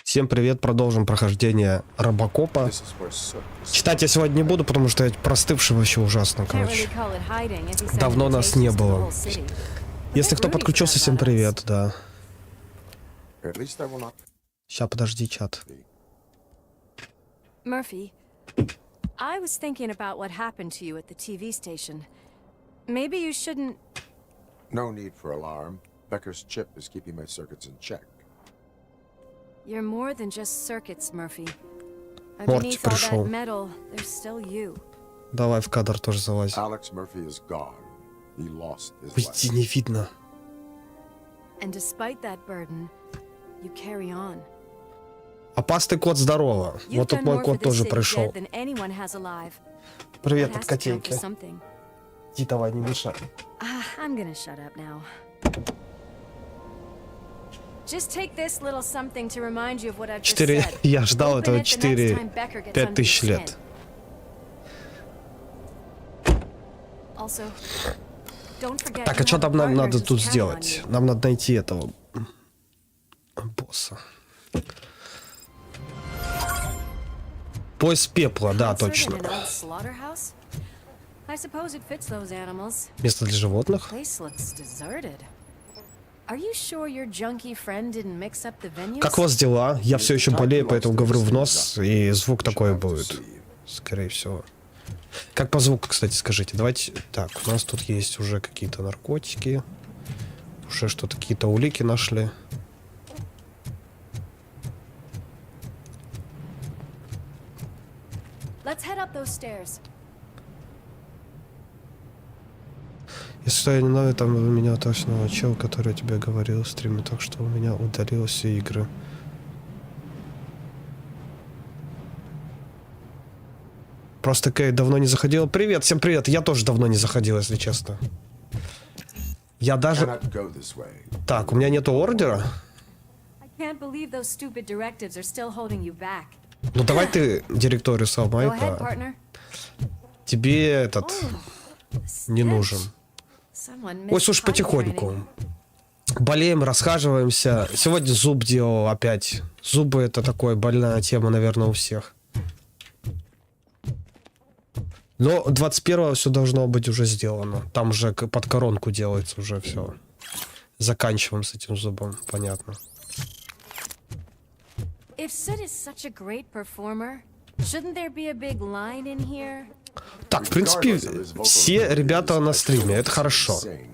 Всем привет, продолжим прохождение RoboCop'а. Читать я сегодня не буду, потому что я простывший вообще ужасно, короче. Давно нас не было. Если кто подключился, всем привет, да. Сейчас, подожди, чат. Murphy, I was thinking about what happened to you at the TV station. Maybe you shouldn't... No need for alarm. Becker's chip is keeping my circuits in check. You're more than just circuits, Murphy. Морти Underneath all пришел. that metal, there's still you. Давай в кадр тоже залазь. Alex Murphy is gone. He lost his Уйди, life. не видно. And despite that burden, you carry on. Опасный кот, здорово. You've Вот тут done мой more for кот this тоже city пришел. dead than anyone has alive. Привет That от has to count for котейки. something. Иди, давай, не мешай. I'm gonna shut up now. Just take this little something to remind you of what I've just 4, said. я ждал Open этого it the next 4-5 time Becker gets under your тысяч лет. skin. Also, don't forget Так, you а что have там a нам partner надо who's тут counting on сделать? you. Нам надо найти этого босса. Пояс пепла, да, Concert in точно. an old slaughterhouse? I suppose it fits those animals. Место для животных. Place looks deserted. Are you sure your junkie friend didn't mix up the venues? Как у вас дела? Я все еще болею, поэтому говорю в нос, и звук такой будет. Скорее всего. Как по звуку, кстати, скажите. Давайте... Так, у нас тут есть уже какие-то наркотики. Уже что-то, какие-то улики нашли. Let's head up those stairs. Если что, я не знаю, там у меня точно чел, который я тебе говорил в стриме, так что у меня удалил все игры. Просто Кейт давно не заходил. Привет, всем привет. Я тоже давно не заходил, если честно. Я даже... Cannot go this way. Так, у меня нету ордера. I can't believe those stupid directives are still holding you back. Ну давай ты директорию Go сломай, ahead, partner. тебе этот не нужен. Someone Ой, слушай, missed potty потихоньку. training. Болеем, расхаживаемся. Сегодня зуб делал опять. Зубы это такая больная тема, наверное, у всех. Но 21-го все должно быть уже сделано. Там уже под коронку делается уже все. Заканчиваем с этим зубом, понятно. If Sid is such a great performer, shouldn't there be a big line in here? Так, в принципе, все ребята на стриме, это хорошо. Sing.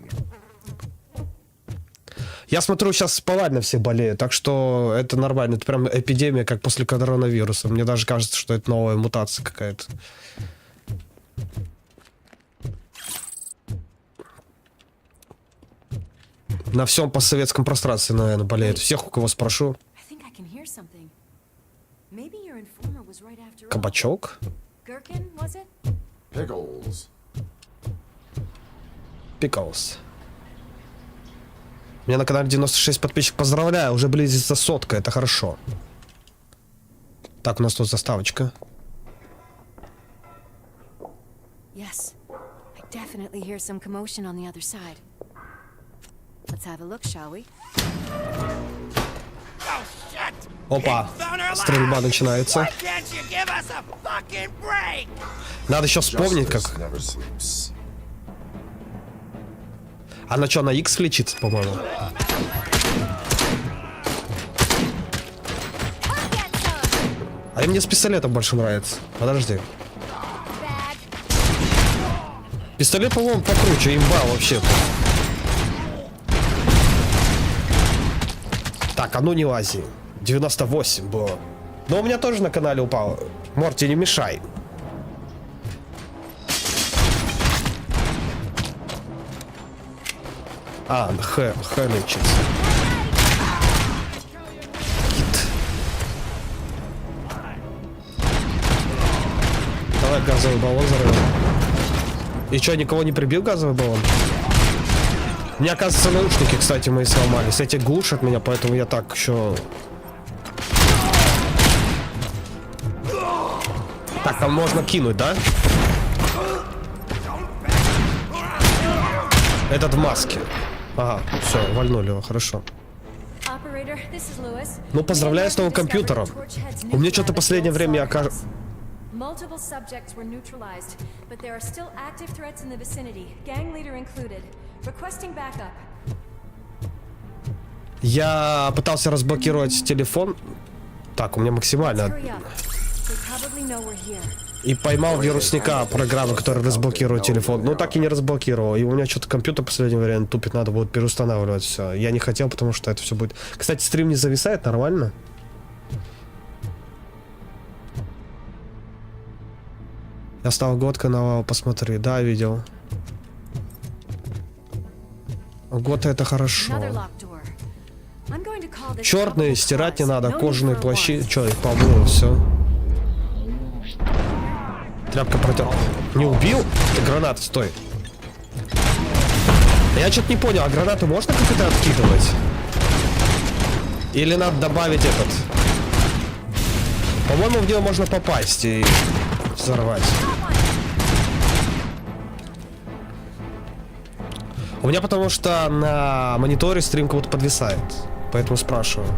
Я смотрю, сейчас повально все болеют, так что это нормально. Это прям эпидемия, как после коронавируса. Мне даже кажется, что это новая мутация какая-то. На всем постсоветском пространстве, наверное, болеют. Всех, у кого спрошу. I think I can hear something. Maybe your informer was right after all. Кабачок? Gherkin, was it? Pickles. Пиклс. У меня на канале 96 подписчиков. Поздравляю, уже близится 100, это хорошо. Так, у нас тут заставочка. Yes. I definitely hear some commotion on the other side. Let's have a look, shall we? Опа, стрельба начинается. Надо еще вспомнить, как... Justice never sleeps. Она что, на X лечится, по-моему? А мне с пистолетом больше нравится. Подожди. Пистолет, по-моему, покруче, имба вообще. Так, а ну не лази. 98 было. Но у меня тоже на канале упало. Морти, не мешай. А, Х лечится. Кит. Давай газовый баллон взорвем. И что, никого не прибил газовый баллон? Мне, оказывается, наушники, кстати, мои сломались. Эти глушат меня, поэтому я так еще... Так, там можно кинуть, да? Этот в маске. Ага, все, вальнули его, хорошо. Operator, this is Lewis. Ну, поздравляю с новым компьютером. У меня что-то последнее время окажется... Multiple subjects were neutralized, but there are still active threats in the vicinity, gang leader included. Requesting backup. Я пытался разблокировать телефон. Так, у меня максимально. Hurry up. They probably know we're here. И поймал вирусника программы, которая разблокирует телефон. Ну, так и не разблокировал. И у меня что-то компьютер в последнее время тупит, надо будет переустанавливать все. Я не хотел, потому что это все будет... Кстати, стрим не зависает, нормально? Я стал год канала, посмотри. Да, видел. Год это хорошо. Черные стирать не надо, кожаные плащи. Че, их помыл, все. Тряпка протер. Не убил? Ты гранаты, стой. Я что-то не понял, а гранату можно как-то откидывать? Или надо добавить этот? По-моему, в него можно попасть и взорвать. У меня потому что на мониторе стрим как будто подвисает. Поэтому спрашиваю.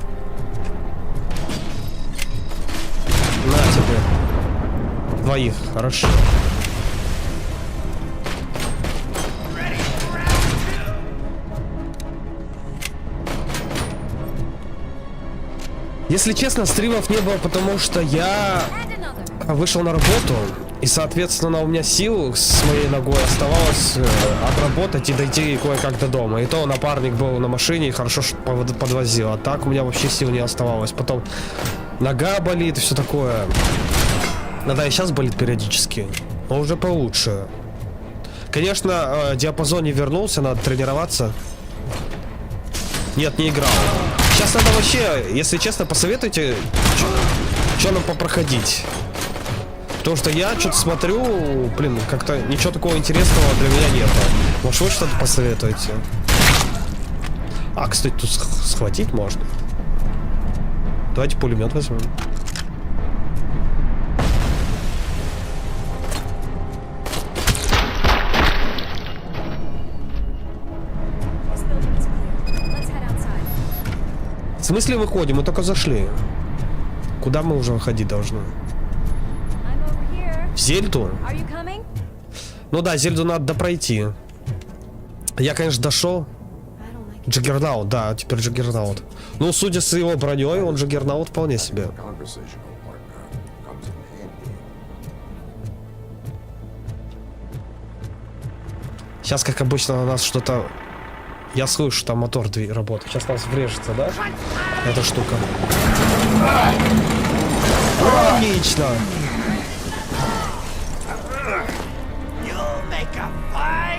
На тебе. Двоих, хорошо. Если честно, стримов не было, потому что я вышел на работу. И, соответственно, у меня сил с моей ногой оставалось отработать и дойти кое-как до дома. И то напарник был на машине и хорошо подвозил. А так у меня вообще сил не оставалось. Потом нога болит и все такое. Да, и сейчас болит периодически. Но уже получше. Конечно, диапазон не вернулся, надо тренироваться. Нет, не играл. Сейчас надо вообще, если честно, посоветуйте, что нам попроходить. Потому что я что-то смотрю, блин, как-то ничего такого интересного для меня нет. Может, вы что-то посоветуете? А, кстати, тут схватить можно. Давайте пулемет возьмем. В смысле выходим? Мы только зашли. Куда мы уже выходить должны? В Зельду? Ну да, Зельду надо допройти. Я, конечно, дошел. Джаггернаут, да, теперь Джаггернаут. Ну, судя с его броней, он Джаггернаут вполне себе. Сейчас, как обычно, на нас что-то... Я слышу, там мотор работает. Сейчас нас врежется, да? Эта штука. Отлично!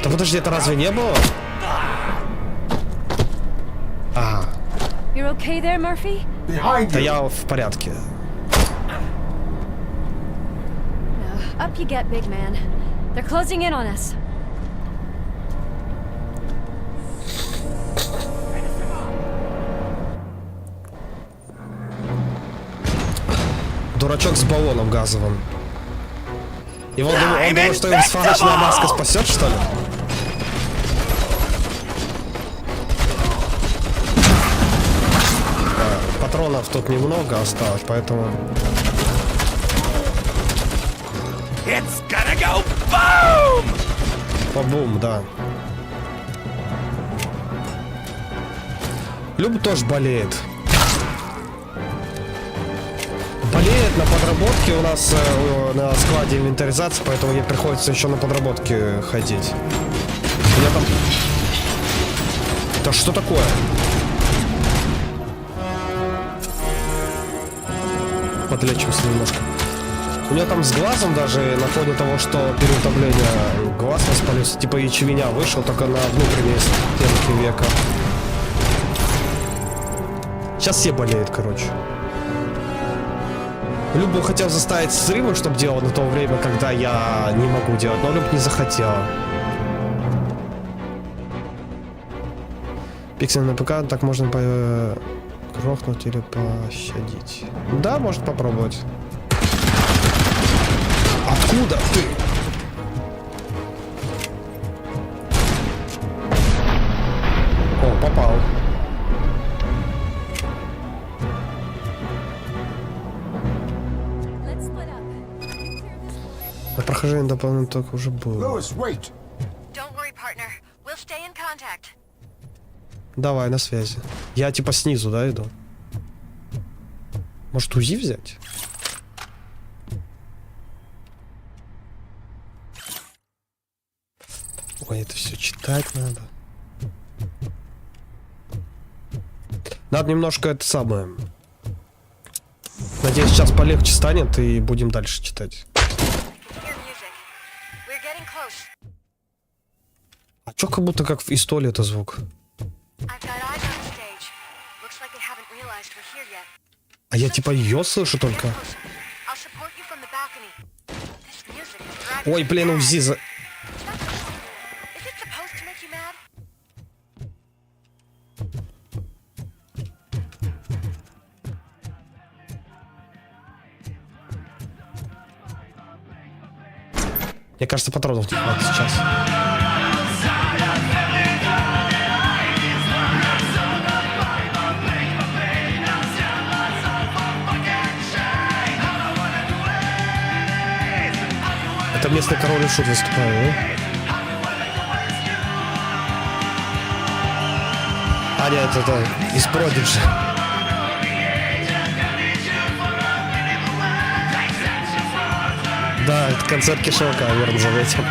Да подожди, это разве не было? А. Да я в порядке. Up you get, big man. They're closing in on us. Дурачок с баллоном газовым. И он думал, что его свалочная маска спасет, что ли? Патронов тут немного осталось, поэтому... It's gonna go boom! По-бум, да. Люб тоже болеет. Болеет на подработке у нас на складе инвентаризации, поэтому мне приходится еще на подработке ходить. У меня там... Да что такое? Подлечимся немножко. У меня там с глазом даже на фоне того, что переутомление глаз воспалился, типа ячевеня вышел, только на внутренней стенке века. Сейчас все болеют, короче. Любу хотел заставить стримы, чтобы делал на то время, когда я не могу делать, но Люб не захотела. Пиксель на ПК, так можно грохнуть или пощадить. Да, может попробовать. Откуда ты? О, попал. прохождение дополнительно только уже было. Lewis, wait! Don't worry, partner. We'll stay in contact. Давай, на связи. Я типа снизу, да, иду? Может, УЗИ взять? Ой, это все читать надо. Надо немножко это самое. Надеюсь, сейчас полегче станет и будем дальше читать. А чё как будто как из туалета звук? А я типа ее слышу только. Ой, блин, УЗИ за... Мне кажется, патронов не хватит сейчас. Это местный король и шут выступает, да? А, нет, это из Продиджи. Да, это концерт Кишелка, верно заметил.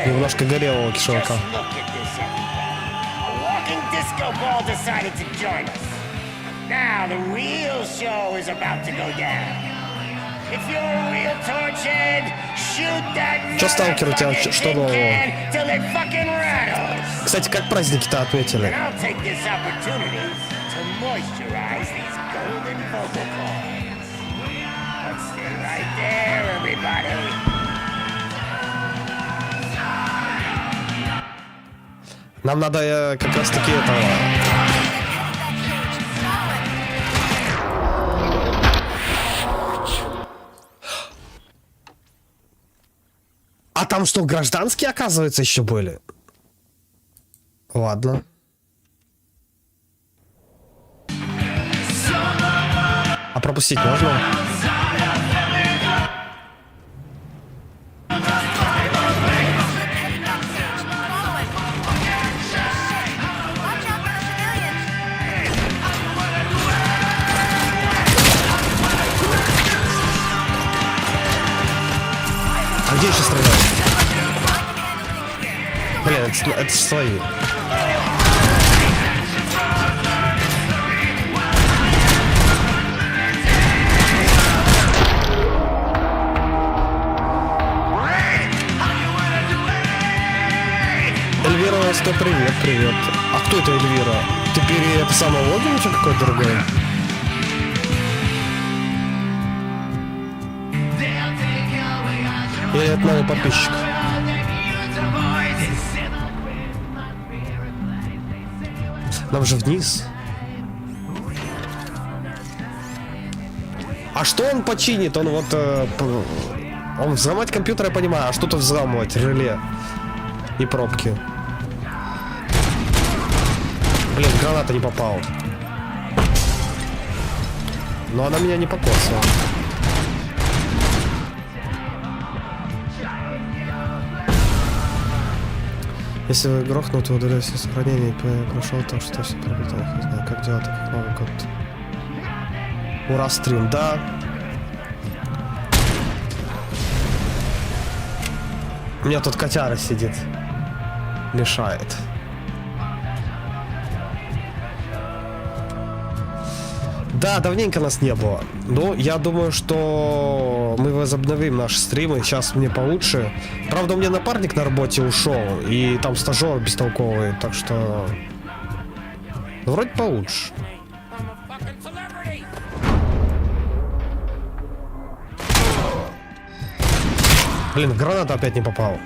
Немножко горелого Кишелка. Чё, сталкер, у тебя что нового? Кстати, как праздники-то отметили? Нам надо как раз таки этого. А там что, гражданские, оказывается, еще были? Ладно. А пропустить можно? А где еще стреляют? Блин, это свои. Эльвира, сто привет, привет. А кто это Эльвира? Теперь это самое логин или какой-то другой? Или это новый подписчик? Нам же вниз. А что он починит? Он вот... он взломать компьютер, я понимаю, а что-то взламывать, реле и пробки. Блин, граната не попала. Но она меня не покосила. Если вы грохнул, то удаляю все сохранения и прошел так, что все пролетало. Не знаю, как делать, так как Новый год. Ура, стрим, да. У меня тут котяра сидит. Мешает. Да, давненько нас не было. Но я думаю, что мы возобновим наши стримы. Сейчас мне получше. Правда, у меня напарник на работе ушел. И там стажер бестолковый. Так что... Ну, вроде получше. Блин, граната опять не попала.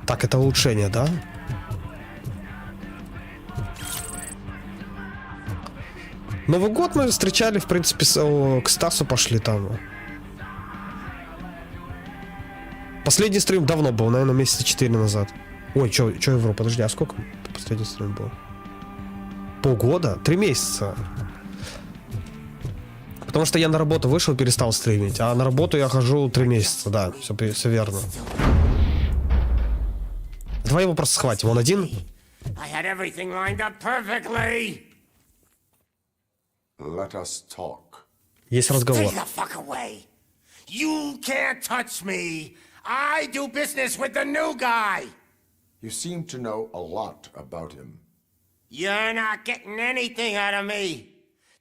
Так, это улучшение, да? Новый год мы встречали, в принципе, к Стасу пошли там. Последний стрим давно был, наверное, месяца 4 назад. Ой, чё я вру? Подожди, а сколько последний стрим был? Полгода? 3 месяца. Потому что я на работу вышел, перестал стримить, а на работу я хожу 3 месяца, да, все верно. Давай его просто схватим, он один? I had everything lined up perfectly. Let us talk. Есть разговор. Stay the fuck away. You can't touch me. I do business with the new guy. You seem to know a lot about him. You're not getting anything out of me.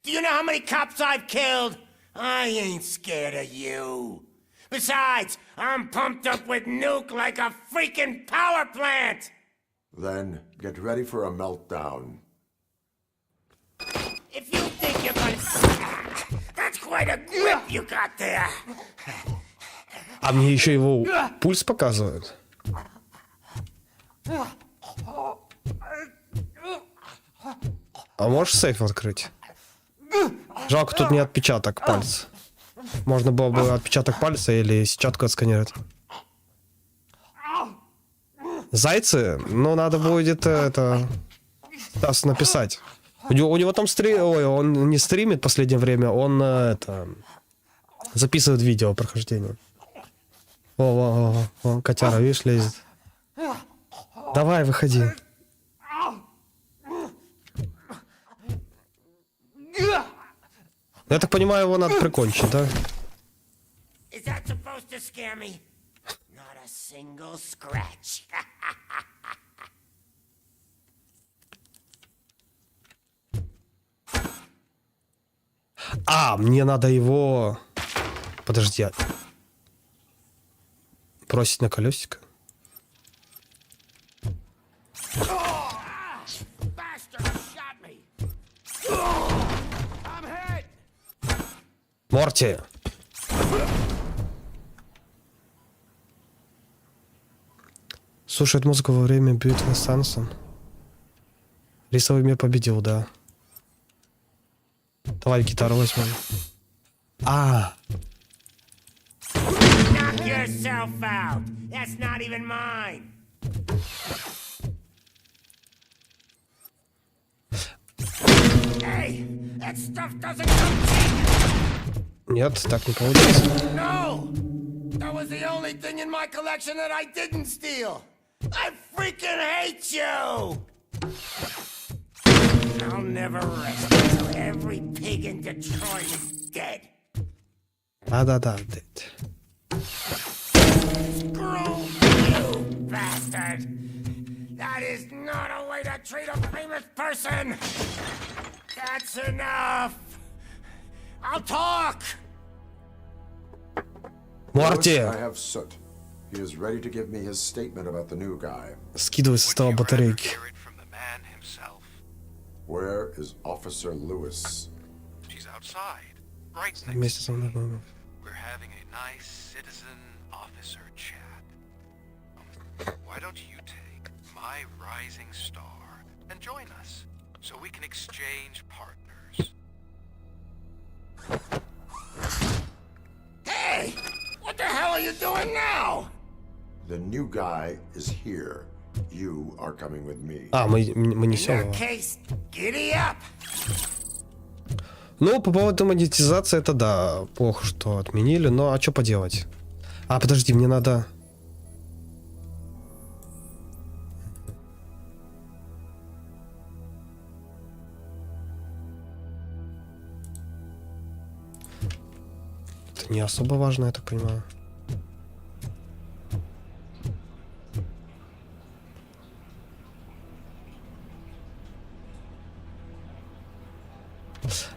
Do you know how many cops I've killed? I ain't scared of you. Besides, I'm pumped up with nuke like a freaking power plant. Then get ready for a meltdown. If you think you're gonna... That's quite a grip you got there. А мне еще его пульс показывают. А можешь сейф открыть? Жалко, тут не отпечаток пальца. Можно было бы отпечаток пальца или сетчатку отсканировать. Зайцы? Ну, надо будет это... Стас написать. У него там Ой, он не стримит в последнее время, он это... Записывает видео прохождения. О, котяра, видишь, лезет. Давай, выходи. Я так понимаю, его надо прикончить, да? Is that supposed to scare me? Not a single scratch. А, мне надо его... Подожди. Бросить на колесико. Морти! Слушает музыку во время битвы с Сансом. Рисовый мир победил, да. Давай гитару возьмем. А. Knock yourself out. That's not even mine. Hey, that stuff doesn't come. Нет, так не получится. No, that was the only thing in my collection that I didn't steal. I freaking hate you. I'll never rest until every pig in Detroit is dead. Да, dead. Screw you, bastard! That is not a way to treat a famous person! That's enough! I'll talk! Морти! I have Soot. He is ready to give me his statement about the new guy. Скидывай со стола батарейки. Where is Officer Lewis? She's outside, right next Вместе со мной. We're having a nice citizen officer chat. Why don't you take my rising star and join us so we can exchange partners? Hey! What the hell are you doing now? The new guy is here. You are coming with me. А, мы In несем that его. case, giddy up! Ну, по поводу монетизации, это да, плохо, что отменили, но а что поделать? А, подожди, мне надо... Это не особо важно, я так понимаю.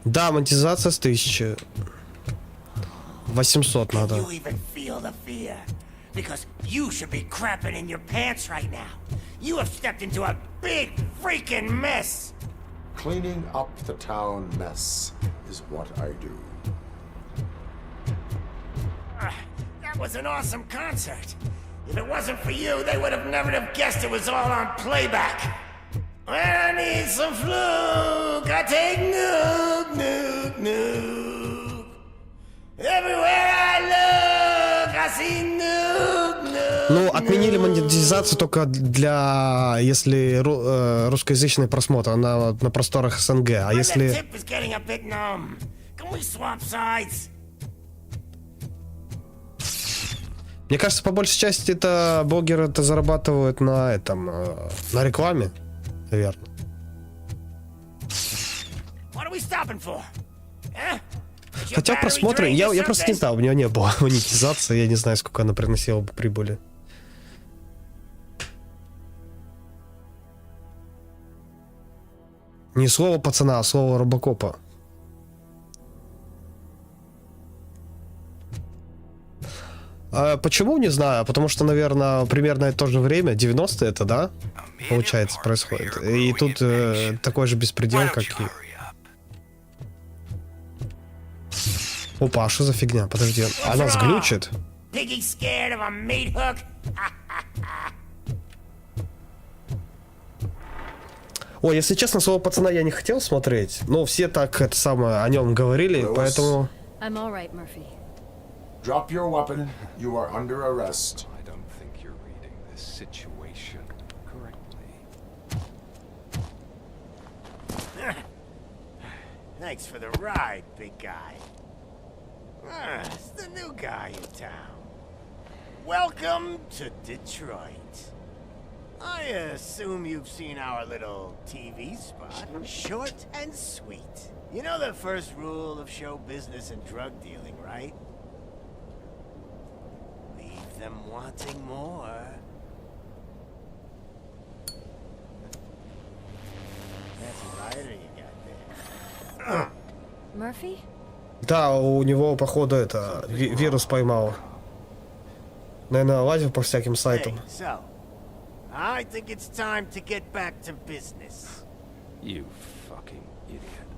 Да, монетизация с 1800 надо. You even feel the fear? Because you should be crapping in your pants right now. You have stepped into a big freaking mess. Cleaning up the town mess is what I do. That was an awesome concert. If it wasn't for you, they would have never have guessed it was all on playback. When I need some fluke, I take nuke, nuke, nuke. Everywhere I look, I see nuke, nuke. Ну, отменили монетизацию только для, если русскоязычный просмотр на просторах СНГ, а если... Tip is getting a bit numb. Can we swap sides? Мне кажется, по большей части это блогеры-то зарабатывают на этом, на рекламе, наверное. What are we stopping for? Huh? Is your Хотя battery просмотры, drained or я просто не something? знаю, у него не было монетизации, я не знаю, сколько она приносила бы прибыли. Не слово пацана, а слово робокопа. А почему, не знаю, потому что, наверное, примерно в то же время, 90-е это, да, получается, происходит. И тут такой же беспредел, как и... Опа, а что за фигня? Подожди, она сглючит? Piggy scared of a meat hook? Ой, если честно, слово пацана я не хотел смотреть, но все так это самое о нем говорили, поэтому... I'm all right, Murphy. Drop your weapon. You are under arrest. I don't think you're reading this situation correctly. Thanks for the ride, big guy. It's the new guy in town. Welcome to Detroit. I assume you've seen our little TV spot. Short and sweet. You know the first rule of show business and drug dealing, right? Leave them wanting more. That's a lighter you got there. Murphy? Да, у него, походу, это, вирус поймал. Наверное, лазил по всяким сайтам. Hey, so, I think it's time to get back to business. You fucking idiot.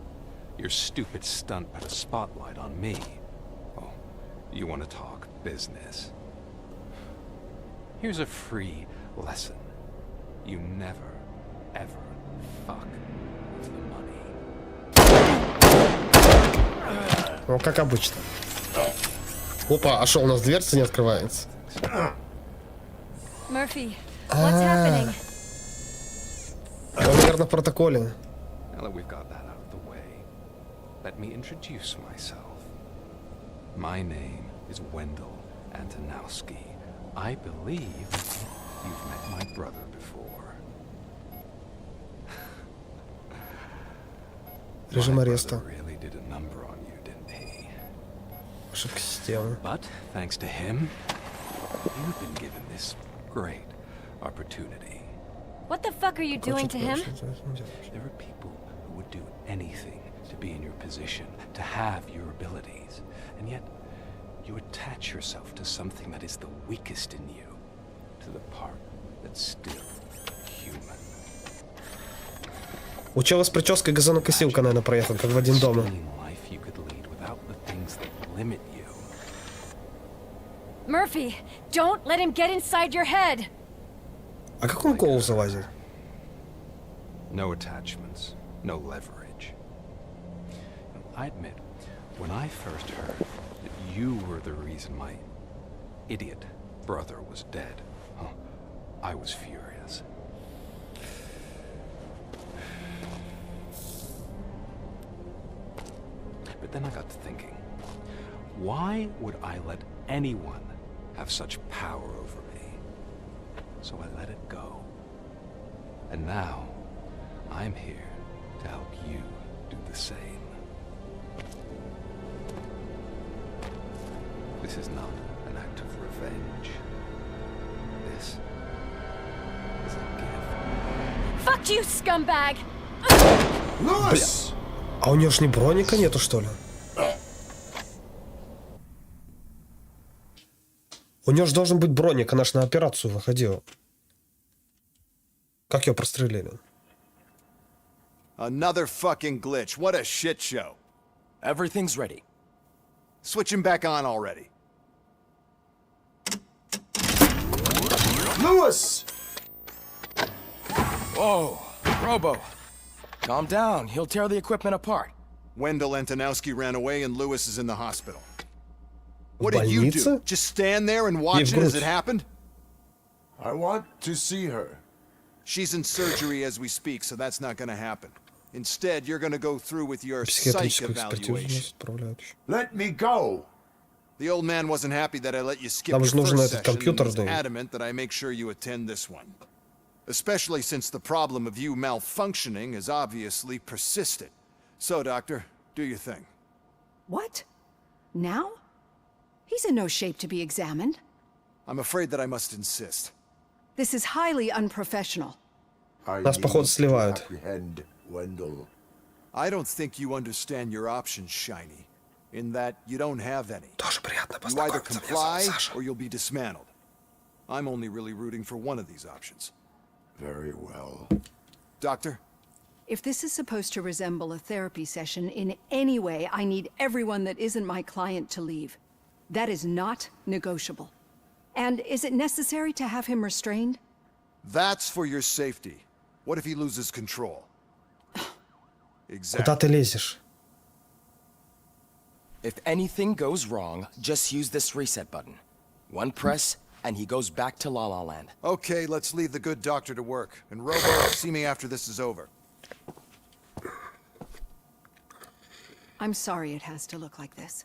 Your stupid stunt put a spotlight on me. Oh, you want to talk business? Here's a free lesson. You never, ever fuck with the money. Ну, как обычно. Опа, а что, у нас дверца не открывается? Murphy, what's happening? Он, наверное, в протоколе. Now that we've got that out of the way, let me introduce myself. My name is Wendell Antonowski. I believe you've met my brother before. Режим My ареста. brother really did a number on you, didn't he? Ошибка системы. But thanks to him, you've been given this great opportunity. What the fuck are you doing to him? There are people who would do anything to be in your position, to have your abilities, and yet you attach yourself to something that is the weakest in you, to the part that's still human. У чела с прической газонокосилка, наверное, проехал, как в один дома. Life you could lead without the things that limit you. Murphy, don't let him get inside your head. А как он в голову залазит? No attachments, no leverage. I admit, when I first heard that you were the reason my idiot brother was dead, I was furious. But then I got to thinking, why would I let anyone have such power over me? So I let it go. And now, I'm here to help you do the same. This is not an act of revenge. This is a gift. Fuck you, scumbag! Lewis! А у него ж не броника нету, что ли? У него же должен быть броник, она ж на операцию выходила. Как ее прострелили? Another fucking glitch. What a shit show. Everything's ready. Switch him back on already. Lewis! Whoa, Robo. Calm down. He'll tear the equipment apart. Wendell Antonowski ran away and Lewis is in the hospital. What В did you больнице? do? Just stand there and watch it as it happened? I want to see her. She's in surgery as we speak, so that's not gonna happen. Instead, you're gonna go through with your psych Психиатрическую экспертизу нас evaluation. отправляют еще. Let me go. The old man wasn't happy that I let you skip Нам your же нужен first этот session, and he's компьютерный. adamant that I make sure you attend this one. Especially since the problem of you malfunctioning is obviously persistent. So, Doctor, do your thing. What? Now? He's in no shape to be examined. I'm afraid that I must insist. This is highly unprofessional. I Нас, need походу, to сливают. apprehend Wendell. I don't think you understand your options, Shiny, in that you don't have any. Тоже приятно You either познакомиться. Меня зовут comply Саша. or you'll be dismantled. I'm only really rooting for one of these options. Very well. Doctor, If this is supposed to resemble a therapy session in any way, I need everyone that isn't my client to leave. That is not negotiable. And is it necessary to have him restrained? that's for your safety. What if he loses control? Exactly. Куда ты лезешь? If anything goes wrong, just use this reset button. One press, and he goes back to La La Land. Okay, let's leave the good doctor to work. And Robo, see me after this is over. I'm sorry it has to look like this.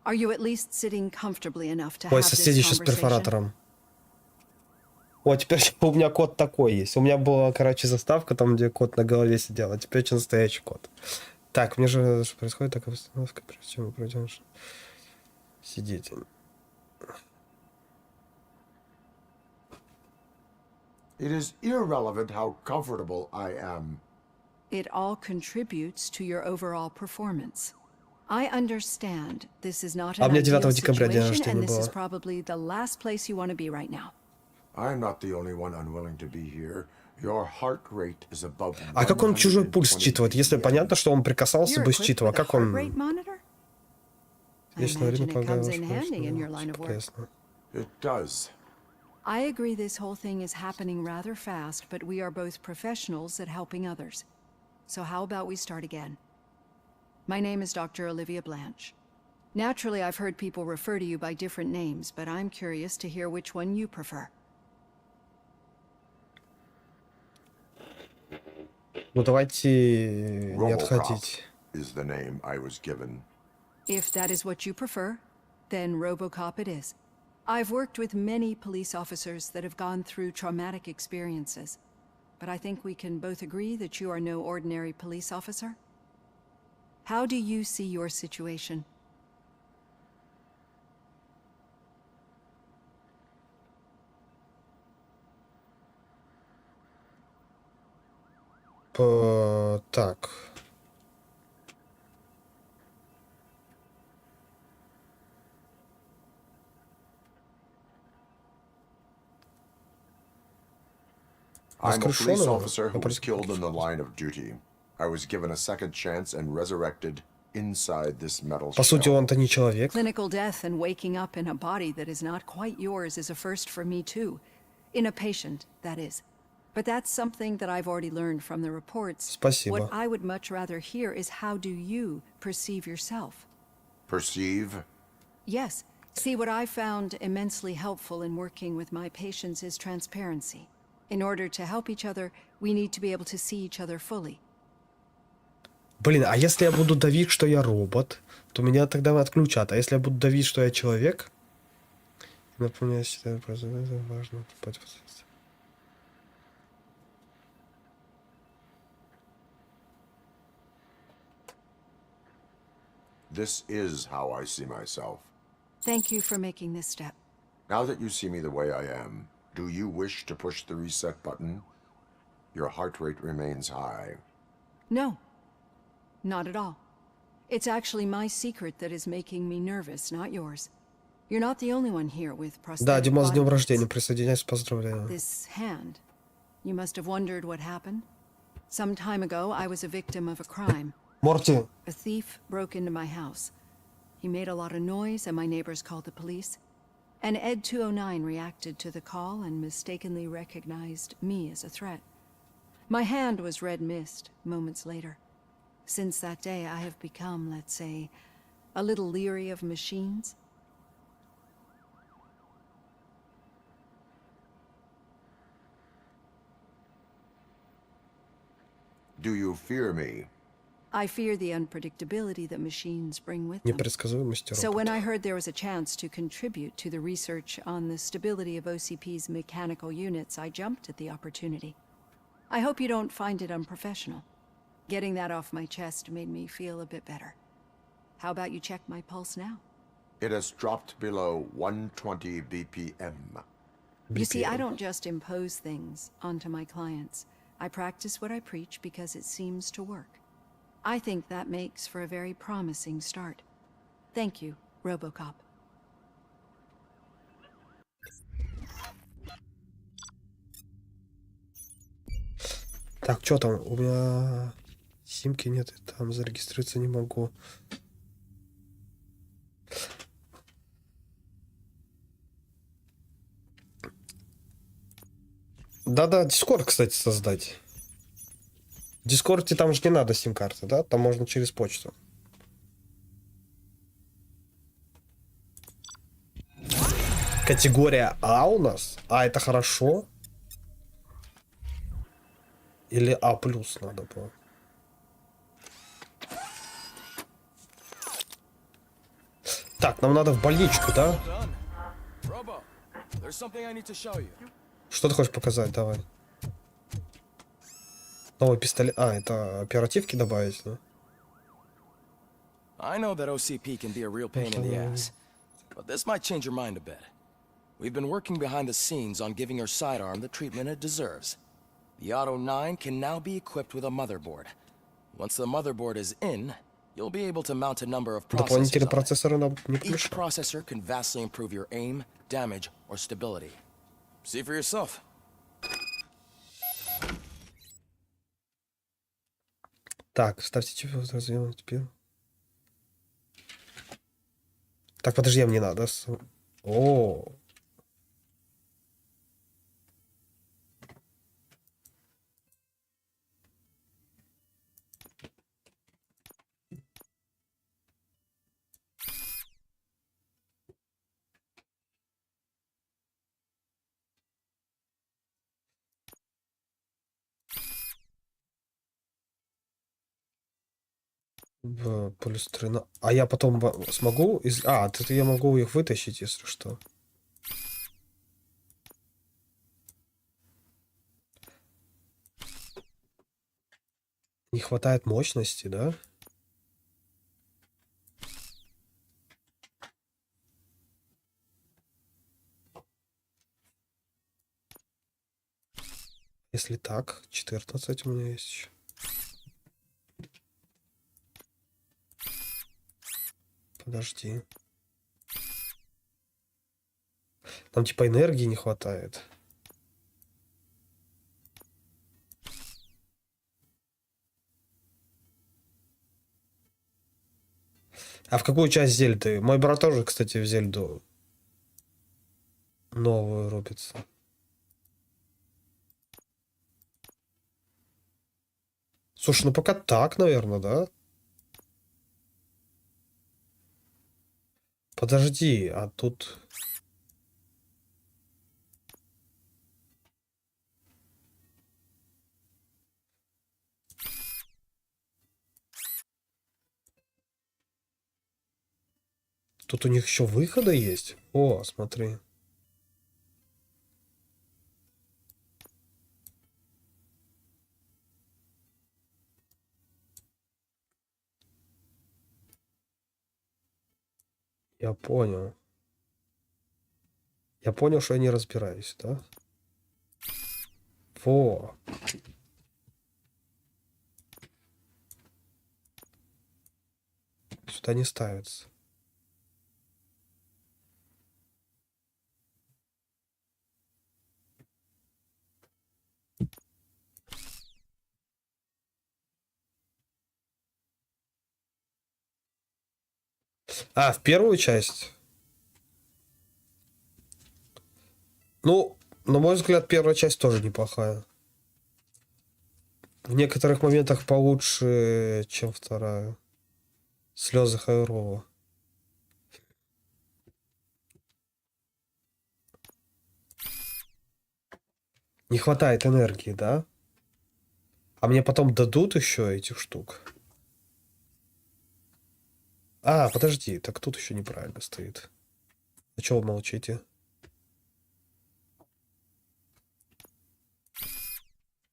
Are you at least sitting comfortably enough to Ой, have this соседи сейчас с conversation? перфоратором. О, теперь у меня кот такой есть. У меня была, короче, заставка там, где кот на голове сидел, а теперь очень настоящий кот. Так, мне же что происходит такая постановка, прежде чем мы пройдем. Сидите. It is irrelevant how comfortable I am. It all contributes to your overall performance. I understand this is not А у an меня ideal 9 декабря день situation, рождения and this is было. probably the last place you want to be right now. I'm not the only one unwilling to be here. Your heart rate is above. А как он чужой пульс считывает? Если понятно, что он прикасался You're бы, equipped считывал, а with a как heart он... rate monitor? I Лично время imagine it полагаю, comes in handy in your что line of work. ясно. It does. I agree this whole thing is happening rather fast, but we are both professionals at helping others. So how about we start again? My name is Dr. Olivia Blanche. Naturally, I've heard people refer to you by different names, but I'm curious to hear which one you prefer. Ну давайте не RoboCop отходить. is the name I was given. If that is what you prefer, then RoboCop it is. I've worked with many police officers that have gone through traumatic experiences, but I think we can both agree that you are no ordinary police officer. How do you see your situation? Так. I'm a police Воскрешенного? officer who was Напротив killed in the line of duty. I was given a second chance and resurrected inside this metal По сути, shell. он-то не человек. Clinical death and waking up in a body that is not quite yours is a first for me too. In a patient, that is. But that's something that I've already learned from the reports. Спасибо. What I would much rather hear is how do you perceive yourself? Perceive? Yes. See, what I found immensely helpful in working with my patients is transparency. In order to help each other, we need to be able to see each other fully. Блин, а если я буду давить, что я робот, то меня тогда отключат. А если я буду давить, что я человек, напомню, я считаю, просто важно. This is how I see myself. Thank you for making this step. Now that you see me the way I am, do you wish to push the reset button? Your heart rate remains high. No, not at all. It's actually my secret that is making me nervous, not yours. You're not the only one here with Да, prosthetic Дима, с body днем parts. рождения, присоединяюсь, поздравляю. This hand. You must have wondered what happened. Some time ago, I was a victim of a crime. Морти, A thief broke into my house. He made a lot of noise, and my neighbors called the police. And Ed 209 reacted to the call and mistakenly recognized me as a threat. My hand was red mist moments later. Since that day, I have become, let's say, a little leery of machines. Do you fear me? I fear the unpredictability that machines bring with them. Непредсказуемость So when робота. I heard there was a chance to contribute to the research on the stability of OCP's mechanical units, I jumped at the opportunity. I hope you don't find it unprofessional. Getting that off my chest made me feel a bit better. How about you check my pulse now? It has dropped below 120 BPM. You see, I don't just impose things onto my clients. I practice what I preach because it seems to work. I think that makes for a very promising start. Thank you, RoboCop. Так, что там? У меня симки нет, и там зарегистрироваться не могу. Да-да, Discord, кстати, создать. В Дискорде там же не надо сим-карты, да? Там можно через почту. Категория А у нас? А, это хорошо? Или А плюс надо было? Так, нам надо в больничку, да? Robo, there's something I need to show you. Что ты хочешь показать? Давай. Новый пистолет. А, это оперативки добавить, да? I know that OCP can be a real pain in the ass, but this might change your mind a bit. We've been working behind the scenes on giving your sidearm the treatment it deserves. The Auto-9 can now be equipped with a motherboard. Once the motherboard is in, you'll be able to mount a number of processors Дополнительные on it. процессоры нам не Each помешают. processor can vastly improve your aim, damage, or stability. See for yourself. Так, ставьте типа разъем теперь. Так, подожди, мне надо. О. Плюс 13. А я потом смогу из... А, тут я могу их вытащить, если что. Не хватает мощности, да? Если так, 14 у меня есть еще. Подожди. Там типа энергии не хватает. А в какую часть Зельды? Мой брат тоже, кстати, в Зельду новую рубится. Слушай, ну пока так, наверное, да? Подожди, а тут... Тут у них еще выходы есть? О, смотри. Я понял. Я понял, что я не разбираюсь, да? Во. Сюда не ставится. А, в первую часть? Ну, на мой взгляд, первая часть тоже неплохая. В некоторых моментах получше, чем вторая. Слезы Хайрова. Не хватает энергии, да? А мне потом дадут еще этих штук? А, подожди, так тут еще неправильно стоит. А чего вы молчите?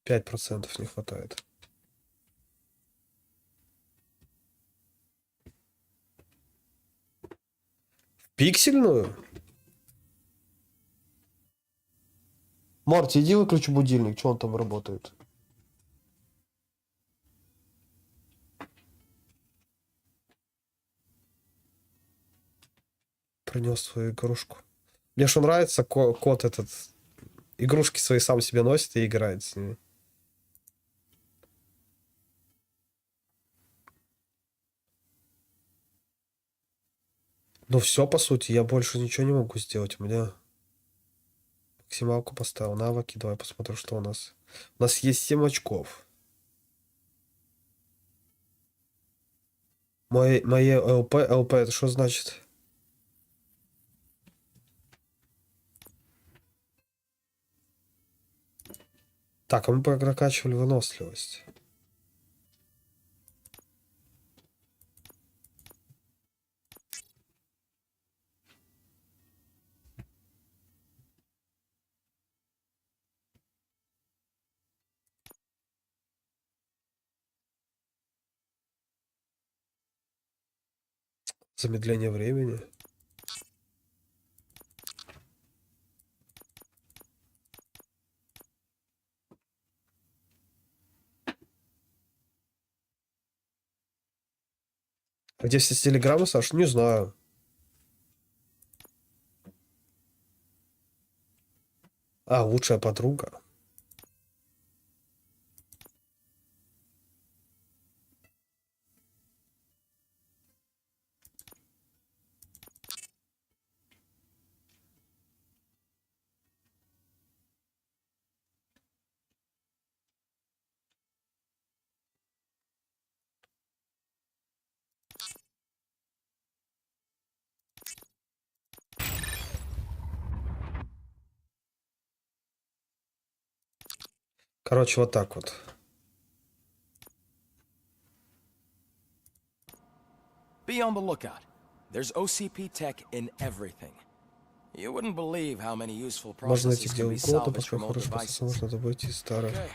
5% не хватает. В пиксельную? Морти, иди выключи будильник, что он там работает. Принес свою игрушку. Мне что нравится, кот этот игрушки свои сам себе носит и играет с ними. Ну все, по сути, я больше ничего не могу сделать. У меня максималку поставил. Навыки, давай посмотрим, что у нас. У нас есть 7 очков. Мое ЛП это что значит? Так, а мы прокачивали выносливость. Замедление времени. А где все телеграммы, Саш? Не знаю. А, лучшая подруга. Короче, вот так вот. Be on the lookout. There's OCP tech in everything. You wouldn't believe how many useful Можно найти processes где can be угодно, salvaged поскольку from old хороший процессор можно devices. добыть из старых. Okay,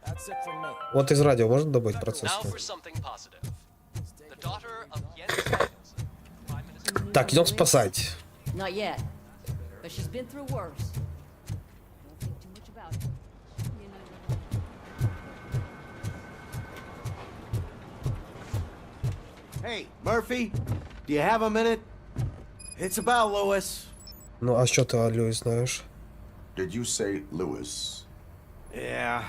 that's it from me. Вот из радио можно добыть Now процессор? for something positive. The daughter of Jens Stephenson, Prime Minister. Так, идем спасать. Not yet, but she's been through worse. Don't think too much about it. Hey, Murphy, do you have a minute? It's about Lewis. Ну, а что ты о Льюис знаешь? Did you say Lewis? Yeah.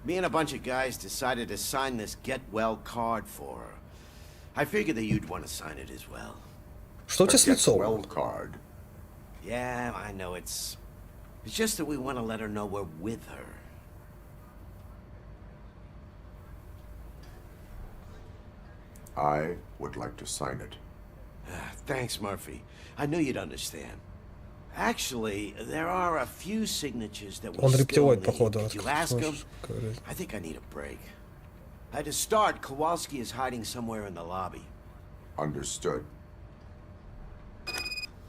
Me and a bunch of guys decided to sign this get well card for her. I figured that you'd want to sign it as well. Что у тебя с лицом? Well card. Yeah, I know it's just that we want to let her know we're with her. I would like to sign it. Thanks, Murphy. I knew you'd understand. Actually, there are a few signatures that we Он still рептилоид, need. походу. Could you ask him? Можешь говорить. I think I need a break. To start, Kowalski is hiding somewhere in the lobby. Understood.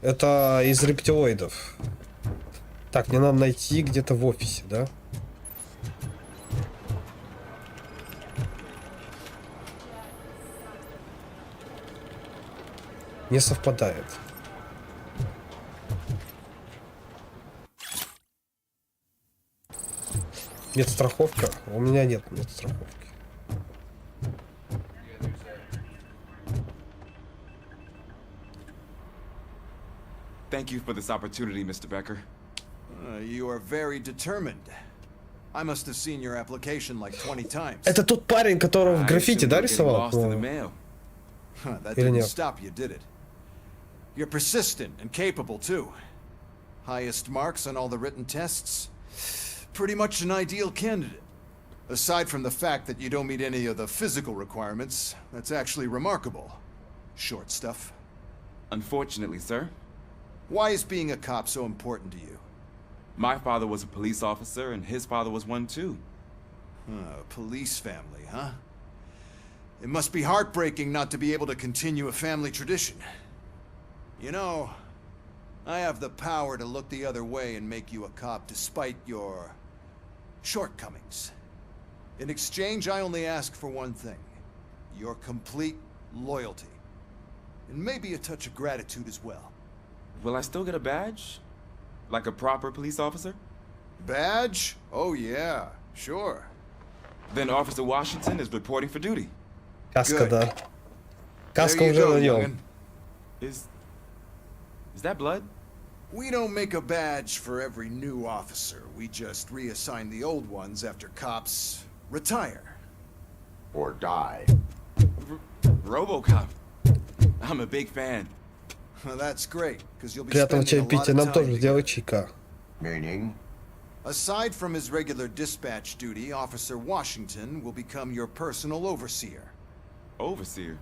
Это из рептилоидов. Так, мне надо найти где-то в офисе, да? Не совпадает. Медстраховка? У меня нет медстраховки. Thank you for this opportunity, Mr. Becker. You are very determined. I must have seen your application like 20 times. Это тот парень, которого в I граффити, assumed да, you were getting рисовал? lost in the mail. That Или didn't нет? stop you, did it? You're persistent and capable, too. Highest marks on all the written tests. Pretty much an ideal candidate. Aside from the fact that you don't meet any of the physical requirements, that's actually remarkable. Short stuff. Unfortunately, sir, Why is being a cop so important to you? my father was a police officer and his father was one too. Police family, huh? It must be heartbreaking not to be able to continue a family tradition. You know, I have the power to look the other way and make you a cop despite your shortcomings. In exchange, I only ask for one thing. Your complete loyalty. And maybe a touch of gratitude as well. Will I still get a badge? Like a proper police officer? Badge? Oh yeah, sure. Then Officer Washington is reporting for duty. Каска, Good. да. Каска There you уже go, на нем. young'un. Is that blood? We don't make a badge for every new officer. We just reassign the old ones after cops retire. Or die. RoboCop. I'm a big fan. Well, that's great, because you'll be Приятного spending a lot чаепития. of Нам time тоже together. сделай чайка. Meaning? Aside from his regular dispatch duty, Officer Washington will become your personal overseer. Overseer.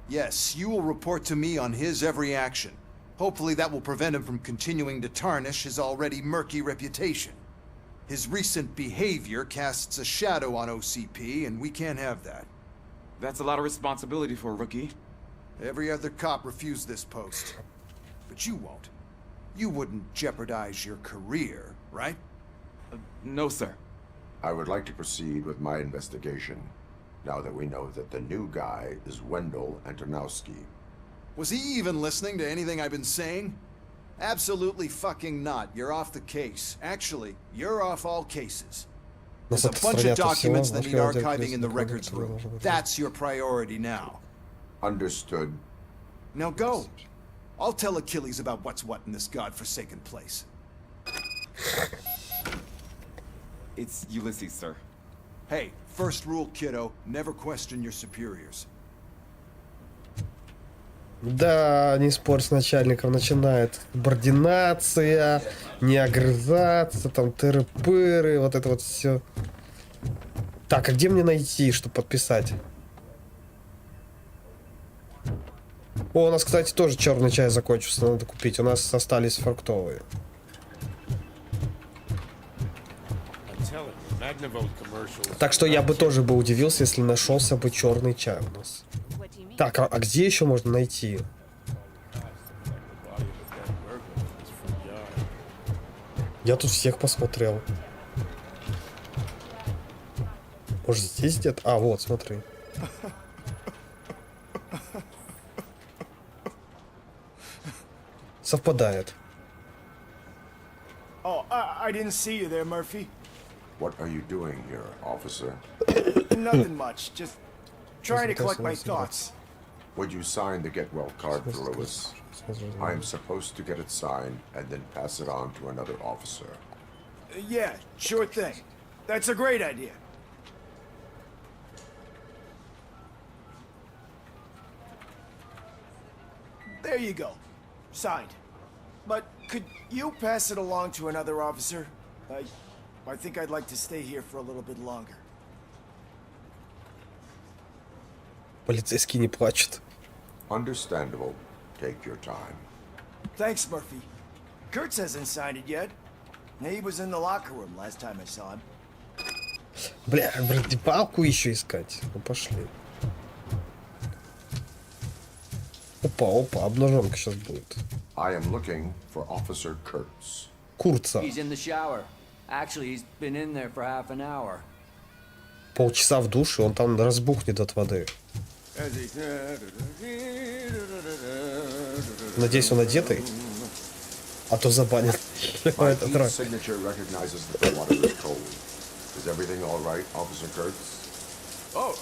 Yes, you will report to me on his every action. Hopefully that will prevent him from continuing to tarnish his already murky reputation. His recent behavior casts a shadow on OCP, and we can't have that. That's a lot of responsibility for a rookie. Every other cop refused this post. But you won't. You wouldn't jeopardize your career, right? No, sir. I would like to proceed with my investigation, now that we know that the new guy is Wendell Antonowski. Was he even listening to anything I've been saying? Absolutely fucking not. You're off the case. Actually, you're off all cases. There's a bunch of documents that need archiving in the records room. That's your priority now. Understood. Now go. I'll tell Achilles about what's what in this godforsaken place. It's Ulysses, sir. Hey, first rule, kiddo, never question your superiors. Да, не спорь с начальником, начинает субординация, не огрызаться, там тыры-пыры, вот это вот все. Так, а где мне найти, чтобы подписать? О, у нас, кстати, тоже черный чай закончился, надо купить. У нас остались фруктовые. Так что я бы тоже бы удивился, если нашелся бы черный чай у нас. Так, а где еще можно найти? Я тут всех посмотрел. Может, здесь где-то? А, вот, смотри. Совпадает. Oh, I didn't see you there, Murphy. What are you doing here, officer? Nothing much. Just trying to collect my thoughts. Would you sign the get well card for Lewis? I am supposed to get it signed and then pass it on to another officer. Yeah, sure thing. That's a great idea. There you go. Signed. But could you pass it along to another officer? I think I'd like to stay here for a little bit longer. Полицейский не плачет. Understandable. Take your time. Thanks, Murphy. Kurtz hasn't signed it yet. He was in the locker room last time I saw him. Бля, в раздевалку еще искать. Ну пошли. Опа, обнаженка сейчас будет. I am looking for Officer Kurtz. Курца. He's in the shower. Actually, he's been in there for half an hour. Полчаса в душе, он там разбухнет от воды. Надеюсь, он одетый? А то забанят. My key signature recognizes that the water is cold. Is everything all right, Officer Kurtz? Oh,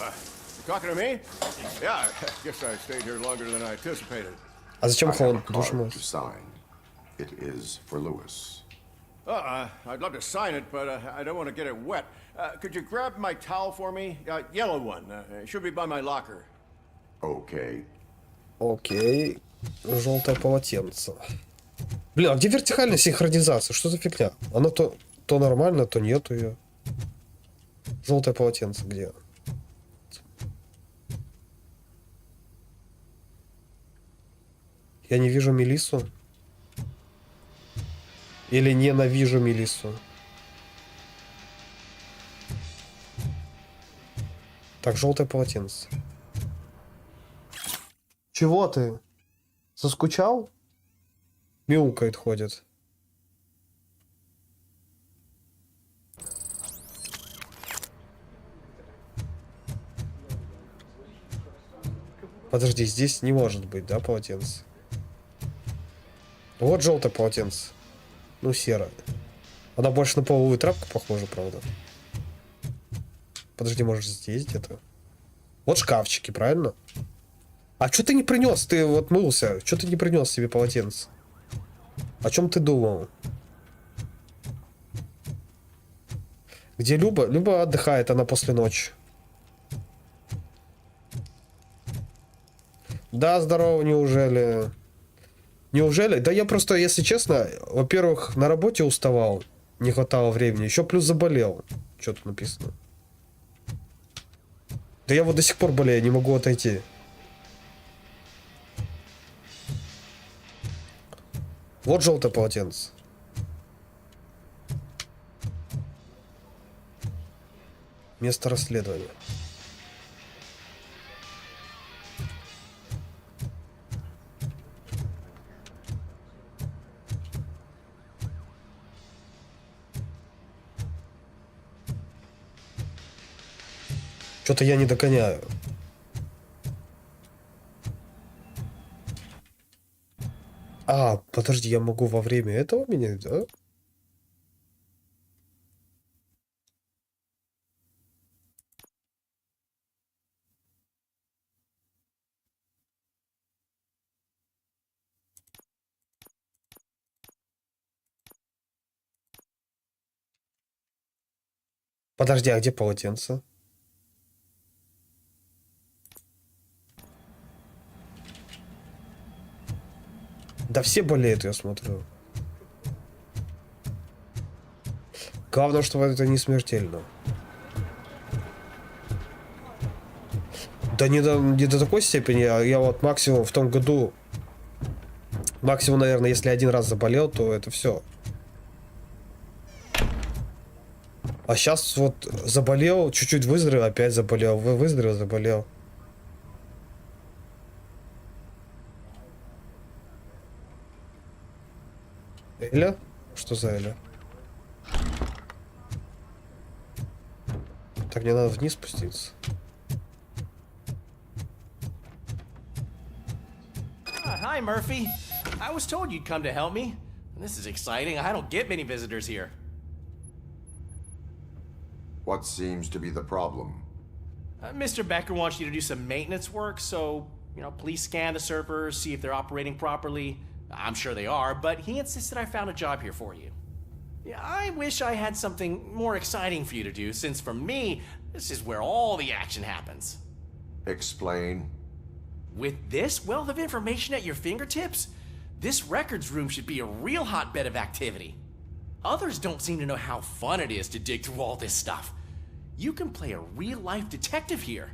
you talking to me? Yeah, I guess I stayed here longer than I anticipated. А зачем I have a он душ card мыть? to sign. It is for Lewis. I'd love to sign it, but I don't want to get it wet. Could you grab my towel for me? Yellow one. It should be by my locker. Okay. Окей. Желтое полотенце. Блин, а где вертикальная синхронизация? Что за фигня? Она то нормально, то нету ее. Желтое полотенце где? Я не вижу Мелиссу. Или ненавижу Мелиссу. Так, желтое полотенце. Чего ты? Заскучал? Мяукает, ходит. Подожди, здесь не может быть, да, полотенце? Вот желтое полотенце. Ну, серое. Она больше на половую тряпку похожа, правда. Подожди, может здесь где-то? Вот шкафчики, правильно? А что ты не принес? Ты вот мылся. Что ты не принес себе полотенце? О чем ты думал? Где Люба? Люба отдыхает, она после ночи. Да, здорово, неужели? Неужели? Да я просто, если честно, во-первых, на работе уставал. Не хватало времени. Еще плюс заболел. Что тут написано? Да я вот до сих пор болею, не могу отойти. Вот желтое полотенце. Место расследования. Что-то я не догоняю. А, подожди, я могу во время этого менять, да? Подожди, а где полотенце? Да все болеют, я смотрю. Главное, что это не смертельно. Да не до такой степени. Я вот максимум в том году... Максимум, наверное, если один раз заболел, то это все. А сейчас вот заболел, чуть-чуть выздоровел, опять заболел. Выздоровел, заболел. Эля? Что за Эля? Так, мне надо вниз спуститься. Hi, Murphy. I was told you'd come to help me. This is exciting. I don't get many visitors here. What seems to be the problem? Mr. Becker wants you to do some maintenance work, so, please scan the servers, see if they're operating properly. I'm sure they are, but he insisted I found a job here for you. Yeah, I wish I had something more exciting for you to do, since for me, this is where all the action happens. Explain. With this wealth of information at your fingertips, this records room should be a real hotbed of activity. Others don't seem to know how fun it is to dig through all this stuff. You can play a real-life detective here.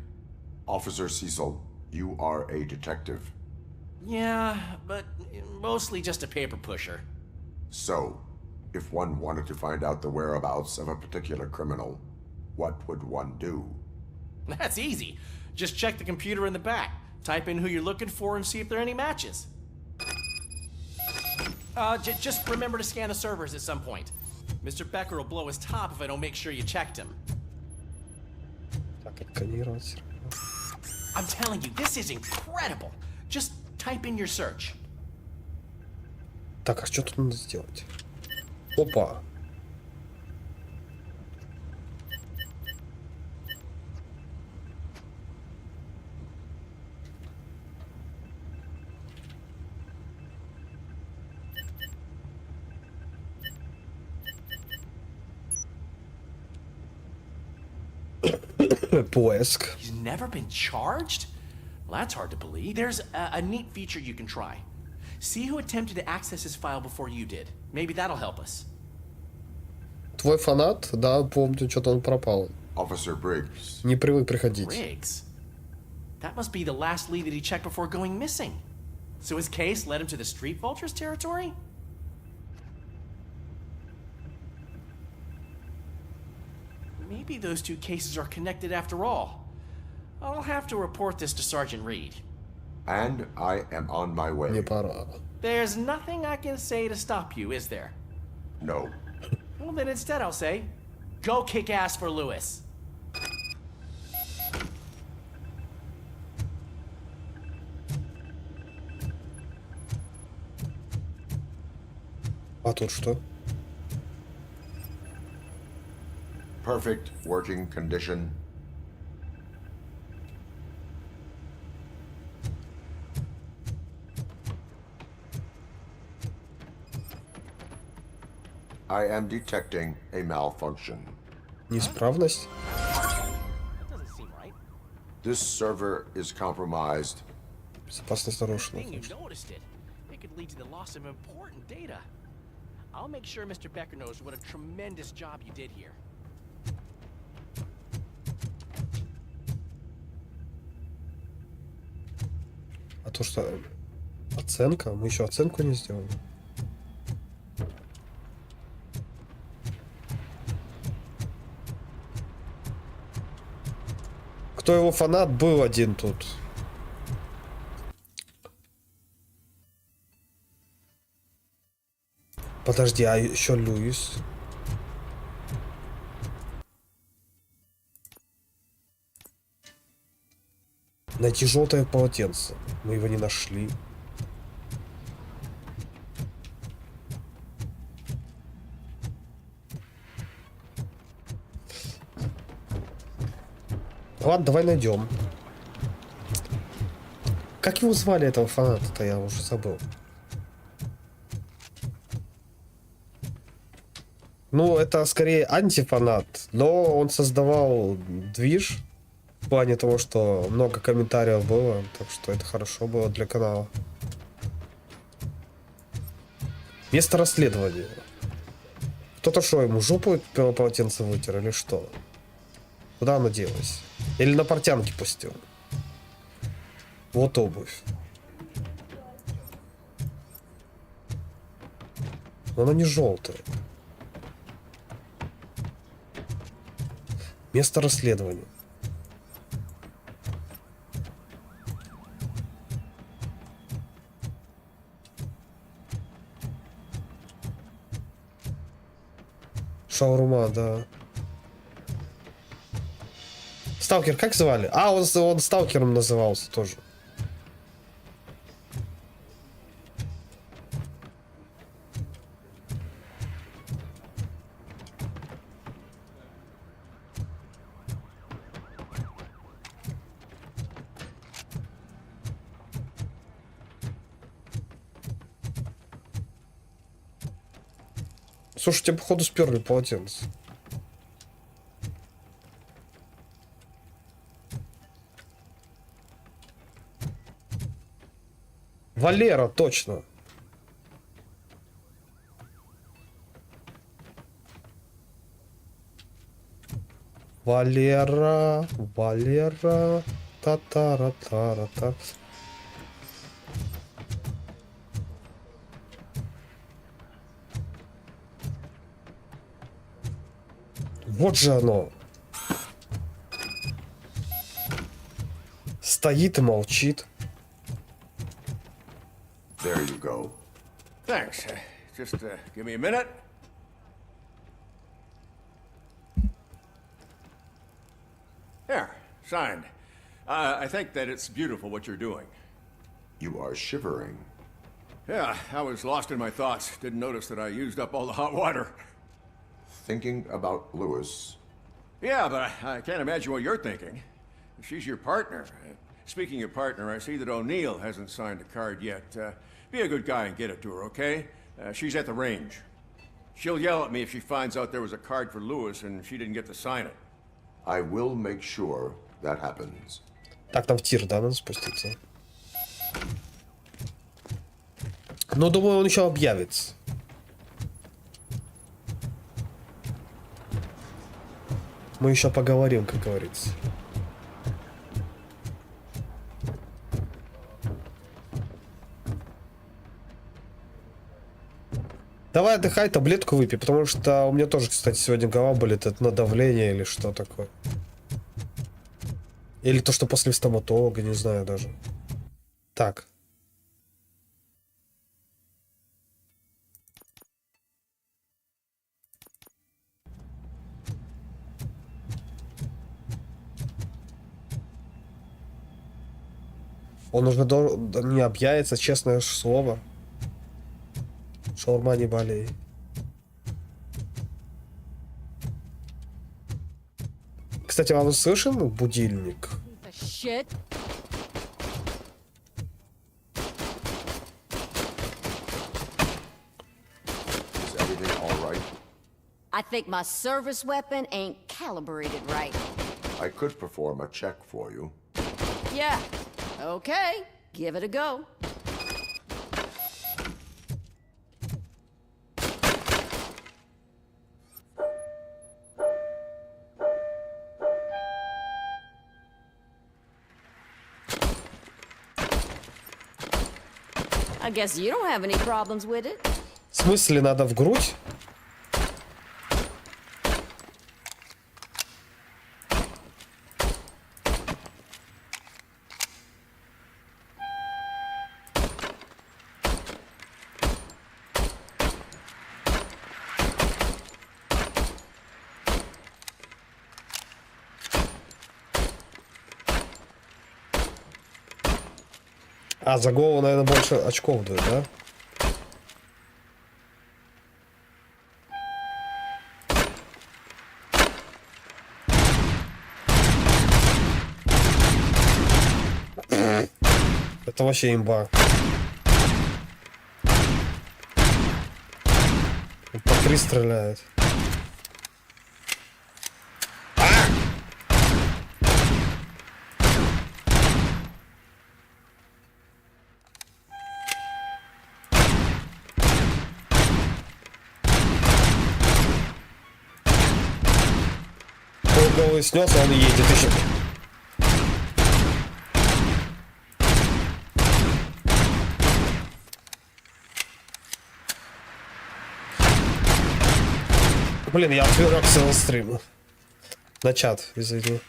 Officer Cecil, you are a detective. Yeah, but mostly just a paper pusher. So, if one wanted to find out the whereabouts of a particular criminal, what would one do? That's easy. Just check the computer in the back. Type in who you're looking for and see if there are any matches. Just remember to scan the servers at some point. Mr. Becker will blow his top if I don't make sure you checked him. I'm telling you, this is incredible. Just type in your search. Так, а что тут надо сделать? Опа. Поиск. He's never been charged? Well, that's hard to believe. There's a neat feature you can try. See who attempted to access his file before you did. Maybe that'll help us. Твой фанат, да, помню, что-то он пропал. Officer Briggs. Не привык приходить. Briggs? That must be the last lead that he checked before going missing. So his case led him to the Street Vultures territory? Maybe those two cases are connected after all. I'll have to report this to Sergeant Reed. And I am on my way. Не пора. There's nothing I can say to stop you, is there? No. Well, then instead I'll say, go kick ass for Lewis. А тут что? Perfect working condition. I am detecting a malfunction. Неисправность? Doesn't seem right. This server is compromised. Безопасность нарушена. Thing you noticed it. It could lead to the loss of important data. I'll make sure Mr. Becker knows what a tremendous job you did here. А то что? Оценка? Мы еще оценку не сделали. Кто его фанат, был один тут. Подожди, а еще Льюис? Найти желтое полотенце. Мы его не нашли. Ладно, давай найдем. Как его звали, этого фаната-то, я уже забыл. Ну, это скорее антифанат, но он создавал движ в плане того, что много комментариев было, так что это хорошо было для канала. Место расследования. Кто-то что, ему жопу полотенце вытер или что? Куда оно делось? Или на портянке пустил? Вот обувь. Но она не желтая. Место расследования. Шаурма, да. Сталкер как звали? А, он сталкером назывался тоже. Слушай, тебе походу сперли полотенце. Валера, точно. Валера, та-та-ра-та-ра-та. Вот же оно. Стоит и молчит. There you go. Thanks. Just give me a minute. There, signed. I think that it's beautiful what you're doing. You are shivering. Yeah, I was lost in my thoughts. Didn't notice that I used up all the hot water. Thinking about Lewis. Yeah, but I can't imagine what you're thinking. She's your partner. Speaking of partner, I see that O'Neill hasn't signed a card yet. Be a good guy and get it to her, okay? She's at the range. She'll yell at me if she finds out there was a card for Lewis and she didn't get to sign it. I will make sure that happens. Так, там в тир, да, надо спуститься. Но думаю, он еще объявится. Мы еще поговорим, как говорится. Давай отдыхай, таблетку выпей, потому что у меня тоже, кстати, сегодня голова болит, это на давление или что такое. Или то, что после стоматолога, не знаю даже. Так. Он уже не объявится, честное слово. Шаурма не болей. Кстати, вам слышен будильник? Shit. Is everything all right? I think my service weapon ain't calibrated right. I could perform a check for you. Yeah. Okay. Give it a go. I guess you don't have any problems with it. В смысле, надо в грудь? А, за голову, наверное, больше очков дают, да? Это вообще имба. По 3 стреляет. Голову снес, а он едет еще. Блин, я отвлекся на стрим. На чат, извини.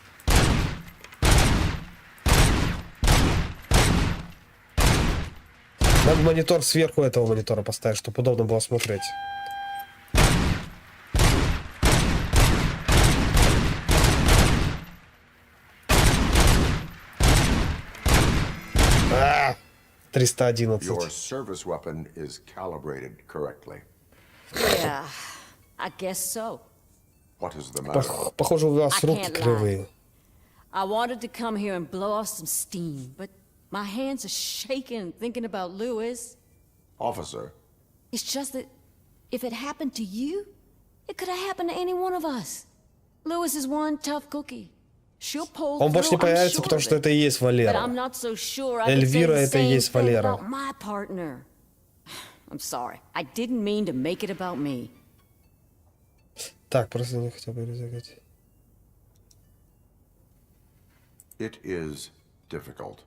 Надо монитор сверху этого монитора поставить, чтобы удобно было смотреть. А, 311. Your service weapon is calibrated correctly. Yeah, I guess so. What is the matter? Похоже, у вас руки кривые. I wanted to come here and blow off some steam, but my hands are shaking thinking about Lewis. Officer. It's just that if it happened to you, it could have happened to any one of us. Lewis is one tough cookie. She'll pull Он больше не появится, потому что это и есть Валера. Эльвира — это и есть Валера. I'm sorry. I didn't mean to make it about me. Так, просто не хотел бы рисовать. It is difficult.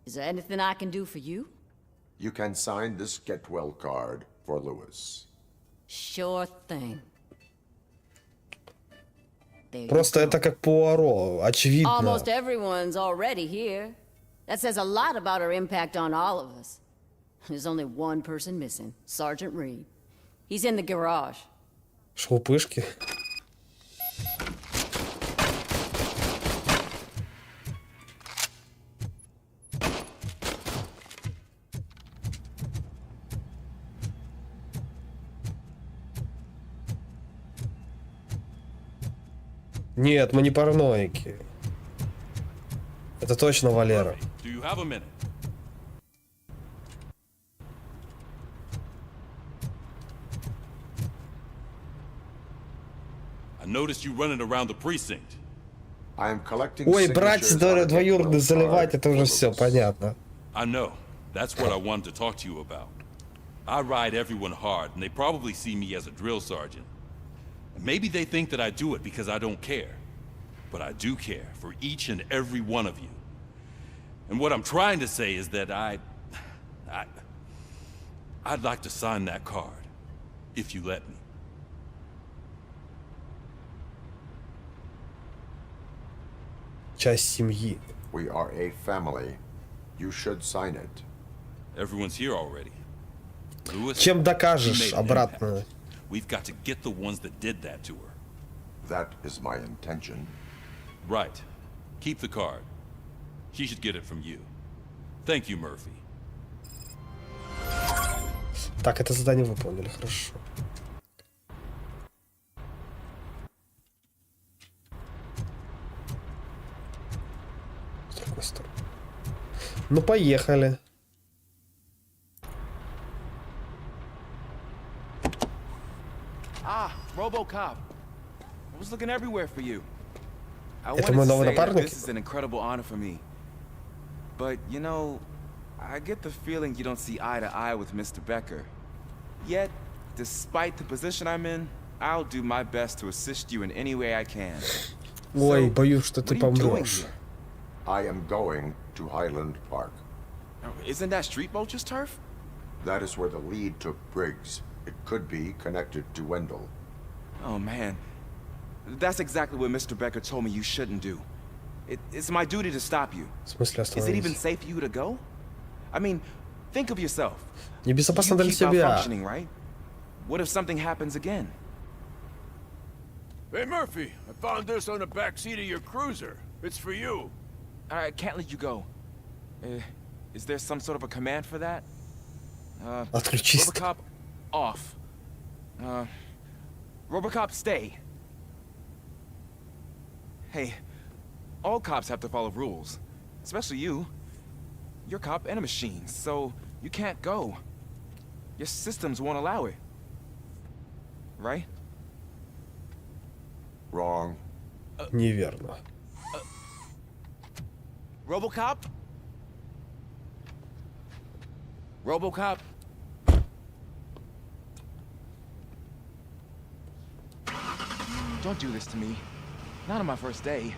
Is there anything I can do for you? You can sign this get well card for Lewis. Sure thing. Просто это как Пуаро, очевидно. Almost everyone's already here. That says a lot about her impact on all of us. There's only one person missing, Sergeant Reed. He's in the garage. Шелупышки. Нет, мы не параноики. Это точно Валера. Ой, брать двоюродный заливать, это уже все понятно. That's what I wanted to talk to you about. I ride everyone hard, and they probably see me as a drill sergeant. Maybe they think that I do it because I don't care. But I do care for each and every one of you. And what I'm trying to say is that I'd like to sign that card, if you let me. Часть семьи. We are a family. You should sign it. Everyone's here already. Lewis, Чем she докажешь made an обратно? impact. We've got to get the ones that did that to her. That is my intention. Right. Keep the card. She should get it from you. Thank you, Murphy. Так, это задание выполнили, хорошо. С другой стороны. Ну, поехали. Ah, RoboCop. I was looking everywhere for you. I Это wanted мой to новый say that напарник? this is an incredible honor for me. But, you know, I get the feeling you don't see eye to eye with Mr. Becker. Yet, despite the position I'm in, I'll do my best to assist you in any way I can. Ой, боюсь, что ты What are you doing помрешь. here? I am going to Highland Park. Now, isn't that Street Vulture's turf? That is where the lead took Briggs. It could be connected to Wendell. Oh, man. That's exactly what Mr. Becker told me you shouldn't do. It's my duty to stop you. В смысле Is it even остановись? safe for you to go? I mean, think of yourself. Небезопасно You для keep тебя. malfunctioning, right? What if something happens again? Hey, Murphy, I found this on the back seat of your cruiser. It's for you. I can't let you go. Is there some sort of a command for that? Отключись. RoboCop, off. RoboCop, stay. Hey, all cops have to follow rules. Especially you. You're a cop and a machine, so you can't go. Your systems won't allow it. Right? Wrong. Неверно. RoboCop? RoboCop? Don't do this to me. Not on my first day.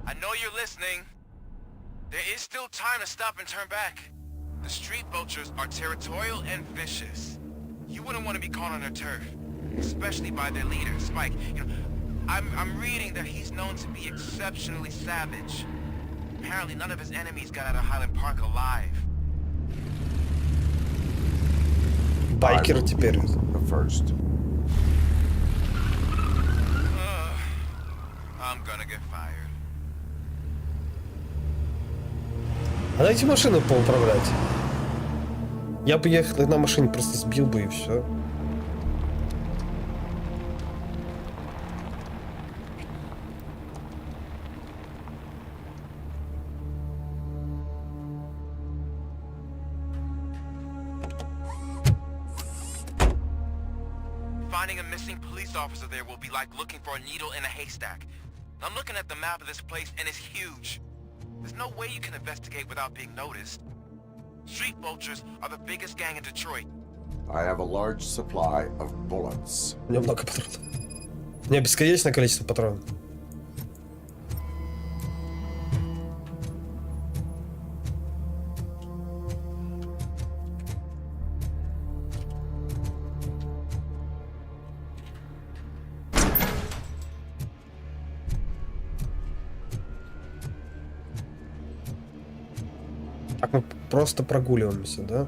I know you're listening. There is still time to stop and turn back. The street vultures are territorial and vicious. You wouldn't want to be caught on their turf, especially by their leader, Spike. You know, I'm reading that he's known to be exceptionally savage. Apparently none of his enemies got out of Highland Park alive. Байкер теперь. The first. I'm gonna get fired. А дайте машину поуправлять. Я бы их на машине просто сбил бы и все. Finding a missing police officer there will be like looking for a needle in a haystack. I'm looking at the map of this place and it's huge. There's no way you can investigate without being noticed. Street vultures are the biggest gang in Detroit. I have a large supply of bullets. У меня много патронов. У меня бесконечное количество патронов. Так мы просто прогуливаемся, да?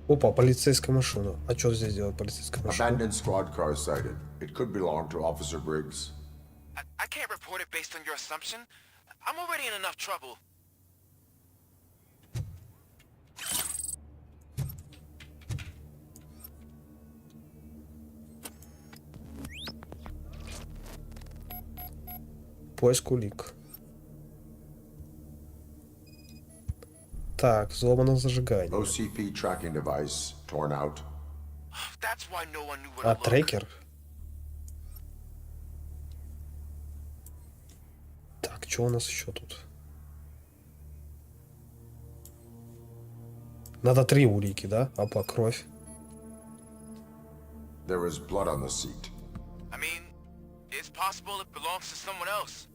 Опа, полицейская машина. А что здесь делает полицейская машина? Abandoned squad car sighted. It could belong to Officer Briggs. I can't report it based on your assumption. I'm already in enough trouble. Поиск улик. Так, взломано зажигание. OCP tracking device torn out. That's why no one knew where А, to look. трекер? Так, что у нас еще тут? Надо 3 улики, да? Опа, кровь. There is blood on the seat. possible it belongs to someone else.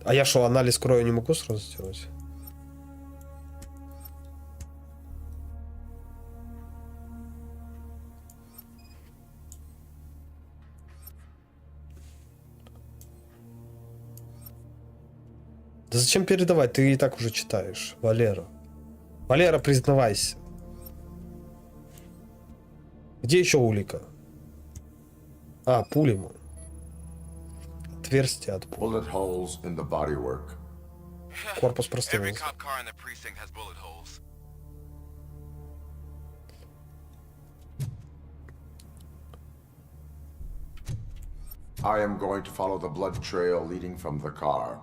А я что, анализ крови не могу сразу сделать? Да зачем передавать? Ты и так уже читаешь, Валера. Валера, признавайся. Где еще улика? А, пули ему. Отверстие от пули. Bullet holes in the bodywork. Корпус Every прострелился. cop car in the precinct has bullet holes. I am going to follow the blood trail leading from the car.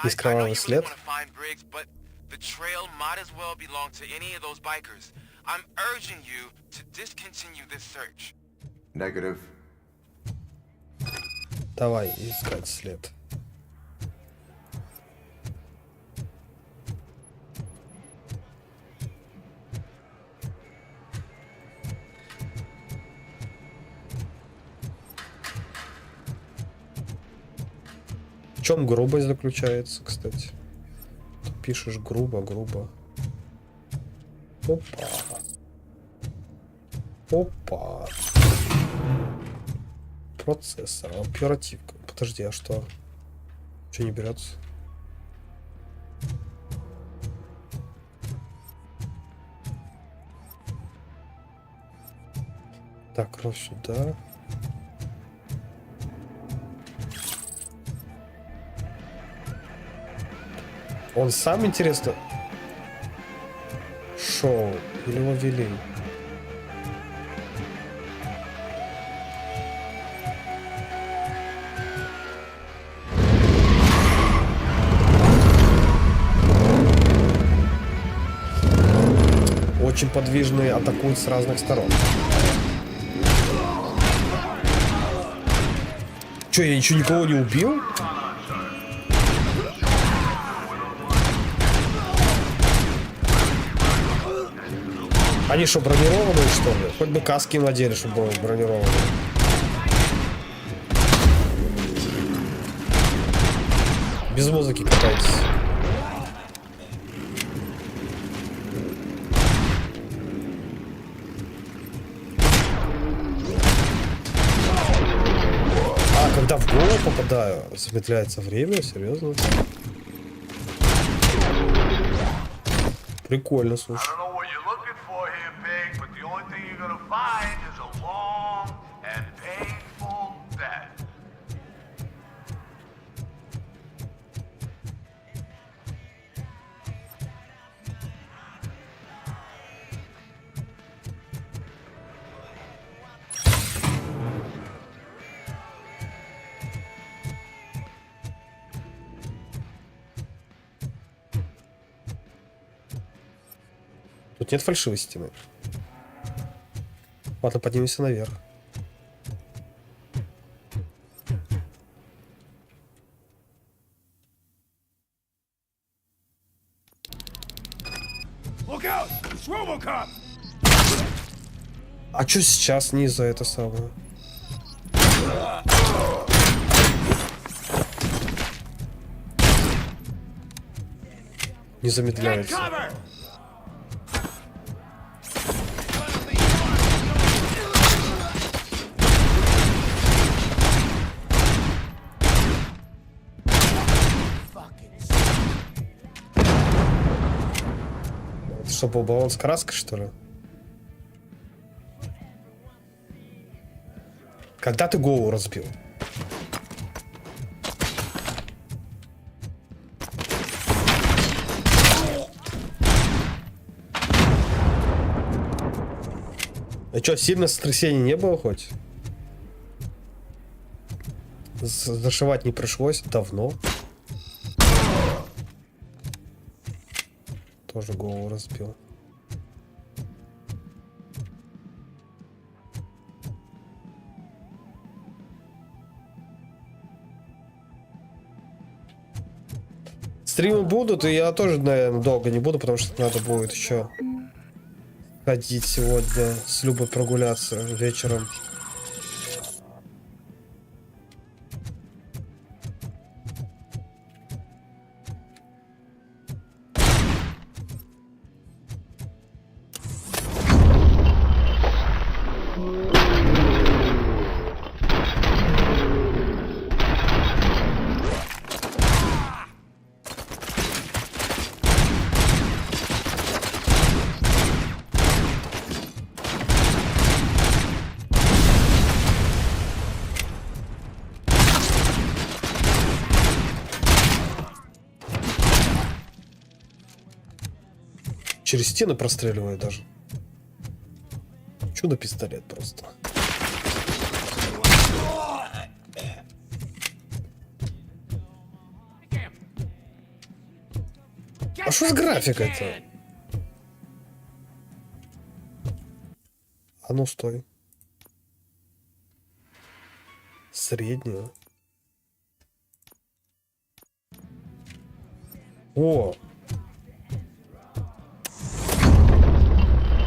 Есть I know кровавый you really след. want to find Briggs, but the trail might as well belong to any of those bikers. I'm urging you to discontinue this search. Negative. Давай искать след. В чем грубость заключается, кстати? Ты пишешь грубо. Опа. Опа. Процессор, оперативка. Подожди, а что? Что не берется? Так, кровь сюда. Он сам, интересно, шоу или его вели? Очень подвижные, атакуют с разных сторон. Че, я ничего никого не убил? Они что, бронированные, что ли? Хоть бы каски надели, чтобы было бронированные. Без музыки катайтесь. А, когда в голову попадаю, замедляется время, серьезно? Прикольно, слушай. Тут нет фальшивой стены. Ладно, поднимемся наверх. Look out! It's RoboCop! А чё сейчас не из-за это самое? Не замедляется. Что, был баллон с краской, что ли? Когда ты голову разбил? А что, сильно сотрясений не было хоть? Зашивать не пришлось давно. Тоже голову разбил. Стримы будут, и я тоже, наверное, долго не буду, потому что надо будет еще ходить сегодня, с Любой прогуляться вечером. Через стены простреливает даже. Чудо-пистолет просто. А что с графикой-то? А ну стой. Среднюю. О!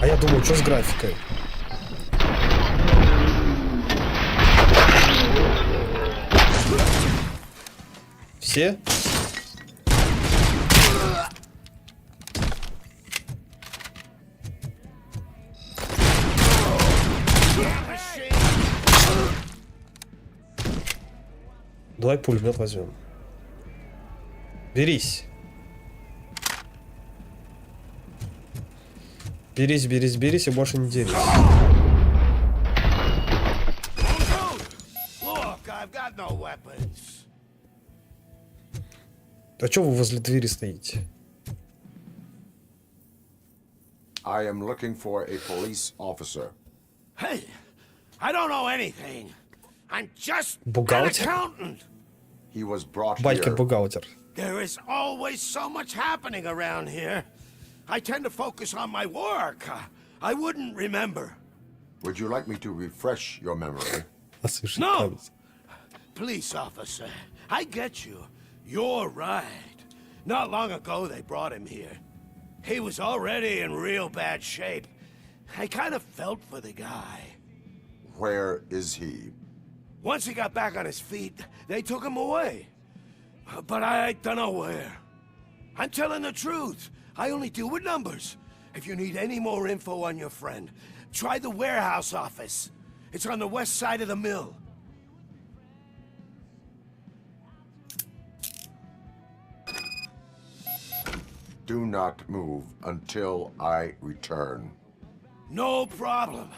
А я думаю, что с графикой? Все? Давай пулемет возьмем. Берись. Берись, берись, берись и больше не дерись. А чё вы возле двери стоите? I am looking for a police officer. Hey, I don't know anything. I'm just an Бухгалтер? accountant. He was brought here. Байкер-бухгалтер. There is always so much happening around here. I tend to focus on my work. I wouldn't remember. Would you like me to refresh your memory? No! Police officer, I get you. You're right. Not long ago they brought him here. He was already in real bad shape. I kind of felt for the guy. Where is he? Once he got back on his feet, they took him away. But I don't know where. I'm telling the truth. I only deal with numbers. If you need any more info on your friend, try the warehouse office. It's on the west side of the mill. Do not move until I return. No problem.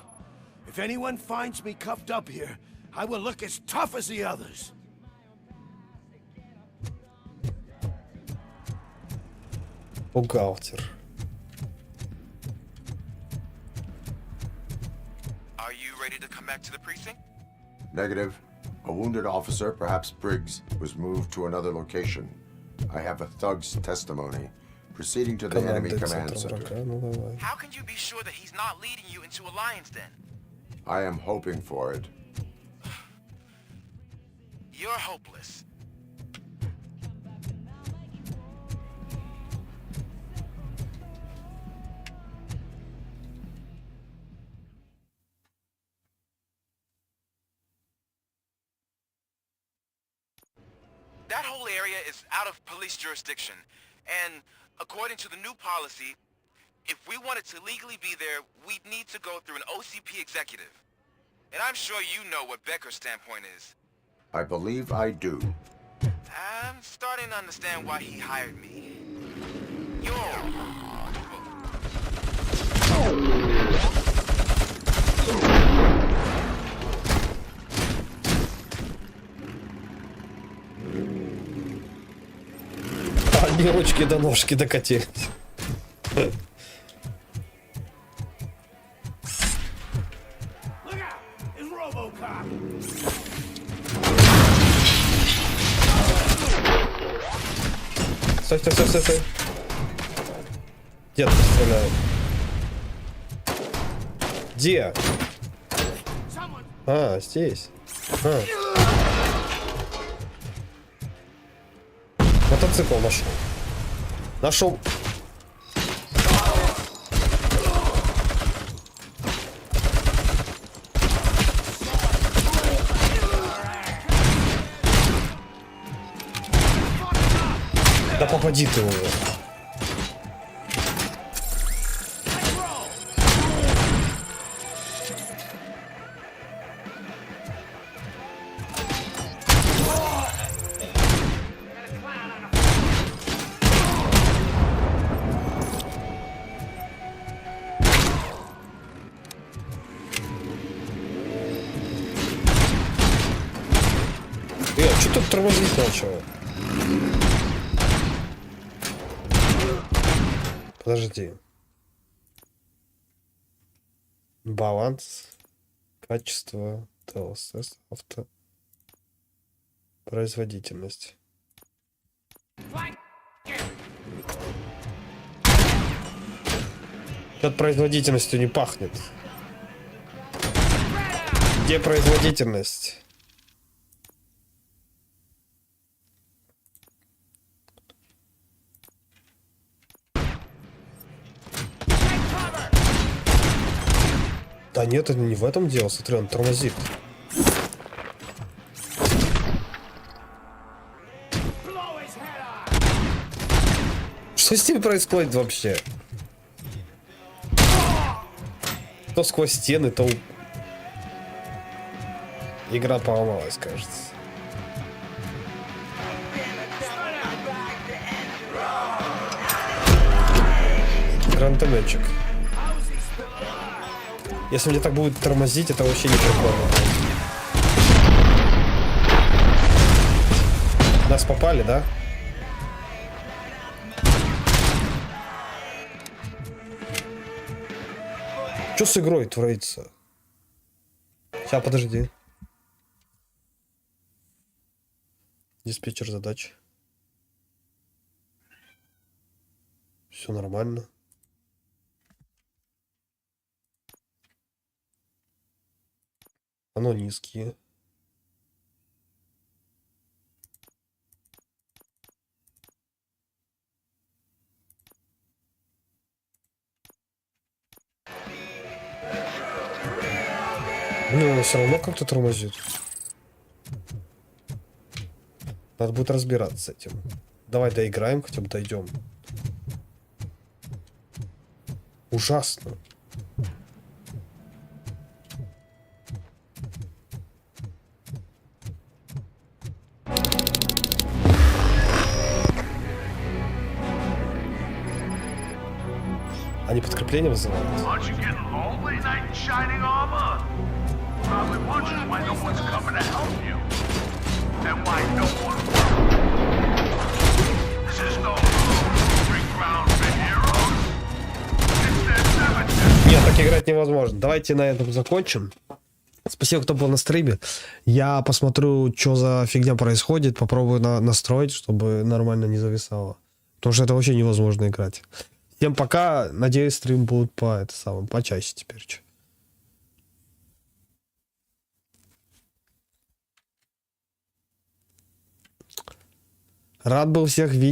If anyone finds me cuffed up here, I will look as tough as the others. Бухгалтер. Are you ready to come back to the precinct? Negative. A wounded officer, perhaps Briggs, was moved to another location. I have a thug's testimony. Proceeding to the enemy command center. How can you be sure that he's not leading you into alliance then? I am hoping for it. You're hopeless. That whole area is out of police jurisdiction, and according to the new policy, if we wanted to legally be there, we'd need to go through an OCP executive. And I'm sure you know what Becker's standpoint is. I believe I do. I'm starting to understand why he hired me. Одни ручки до ножки докатились. Look out! It's RoboCop! Стой, стой, стой, стой, стой. Дед стреляет. Где? А, здесь. А. Мотоцикл нашел. Да попади ты его. Что тут тормозить начало? Подожди. Баланс, качество, ТЛС, авто, производительность. От производительностью не пахнет. Где производительность? Да нет, это не в этом дело, смотри, он тормозит. Что с ним происходит вообще? То сквозь стены, то... Игра поломалась, кажется. Гранатометчик. Если мне так будет тормозить, это вообще не прикольно. Нас попали, да? Что с игрой творится? Сейчас, подожди. Диспетчер задач. Все нормально. Оно низкие. Блин, оно все равно как-то тормозит. Надо будет разбираться с этим. Давай доиграем, хотя бы дойдем. Ужасно. Они подкрепление вызывают. Нет, так играть невозможно. Давайте на этом закончим. Спасибо, кто был на стриме. Я посмотрю, что за фигня происходит. Попробую настроить, чтобы нормально не зависало. Потому что это вообще невозможно играть. Всем пока. Надеюсь, стрим будут почаще теперь. Рад был всех видеть.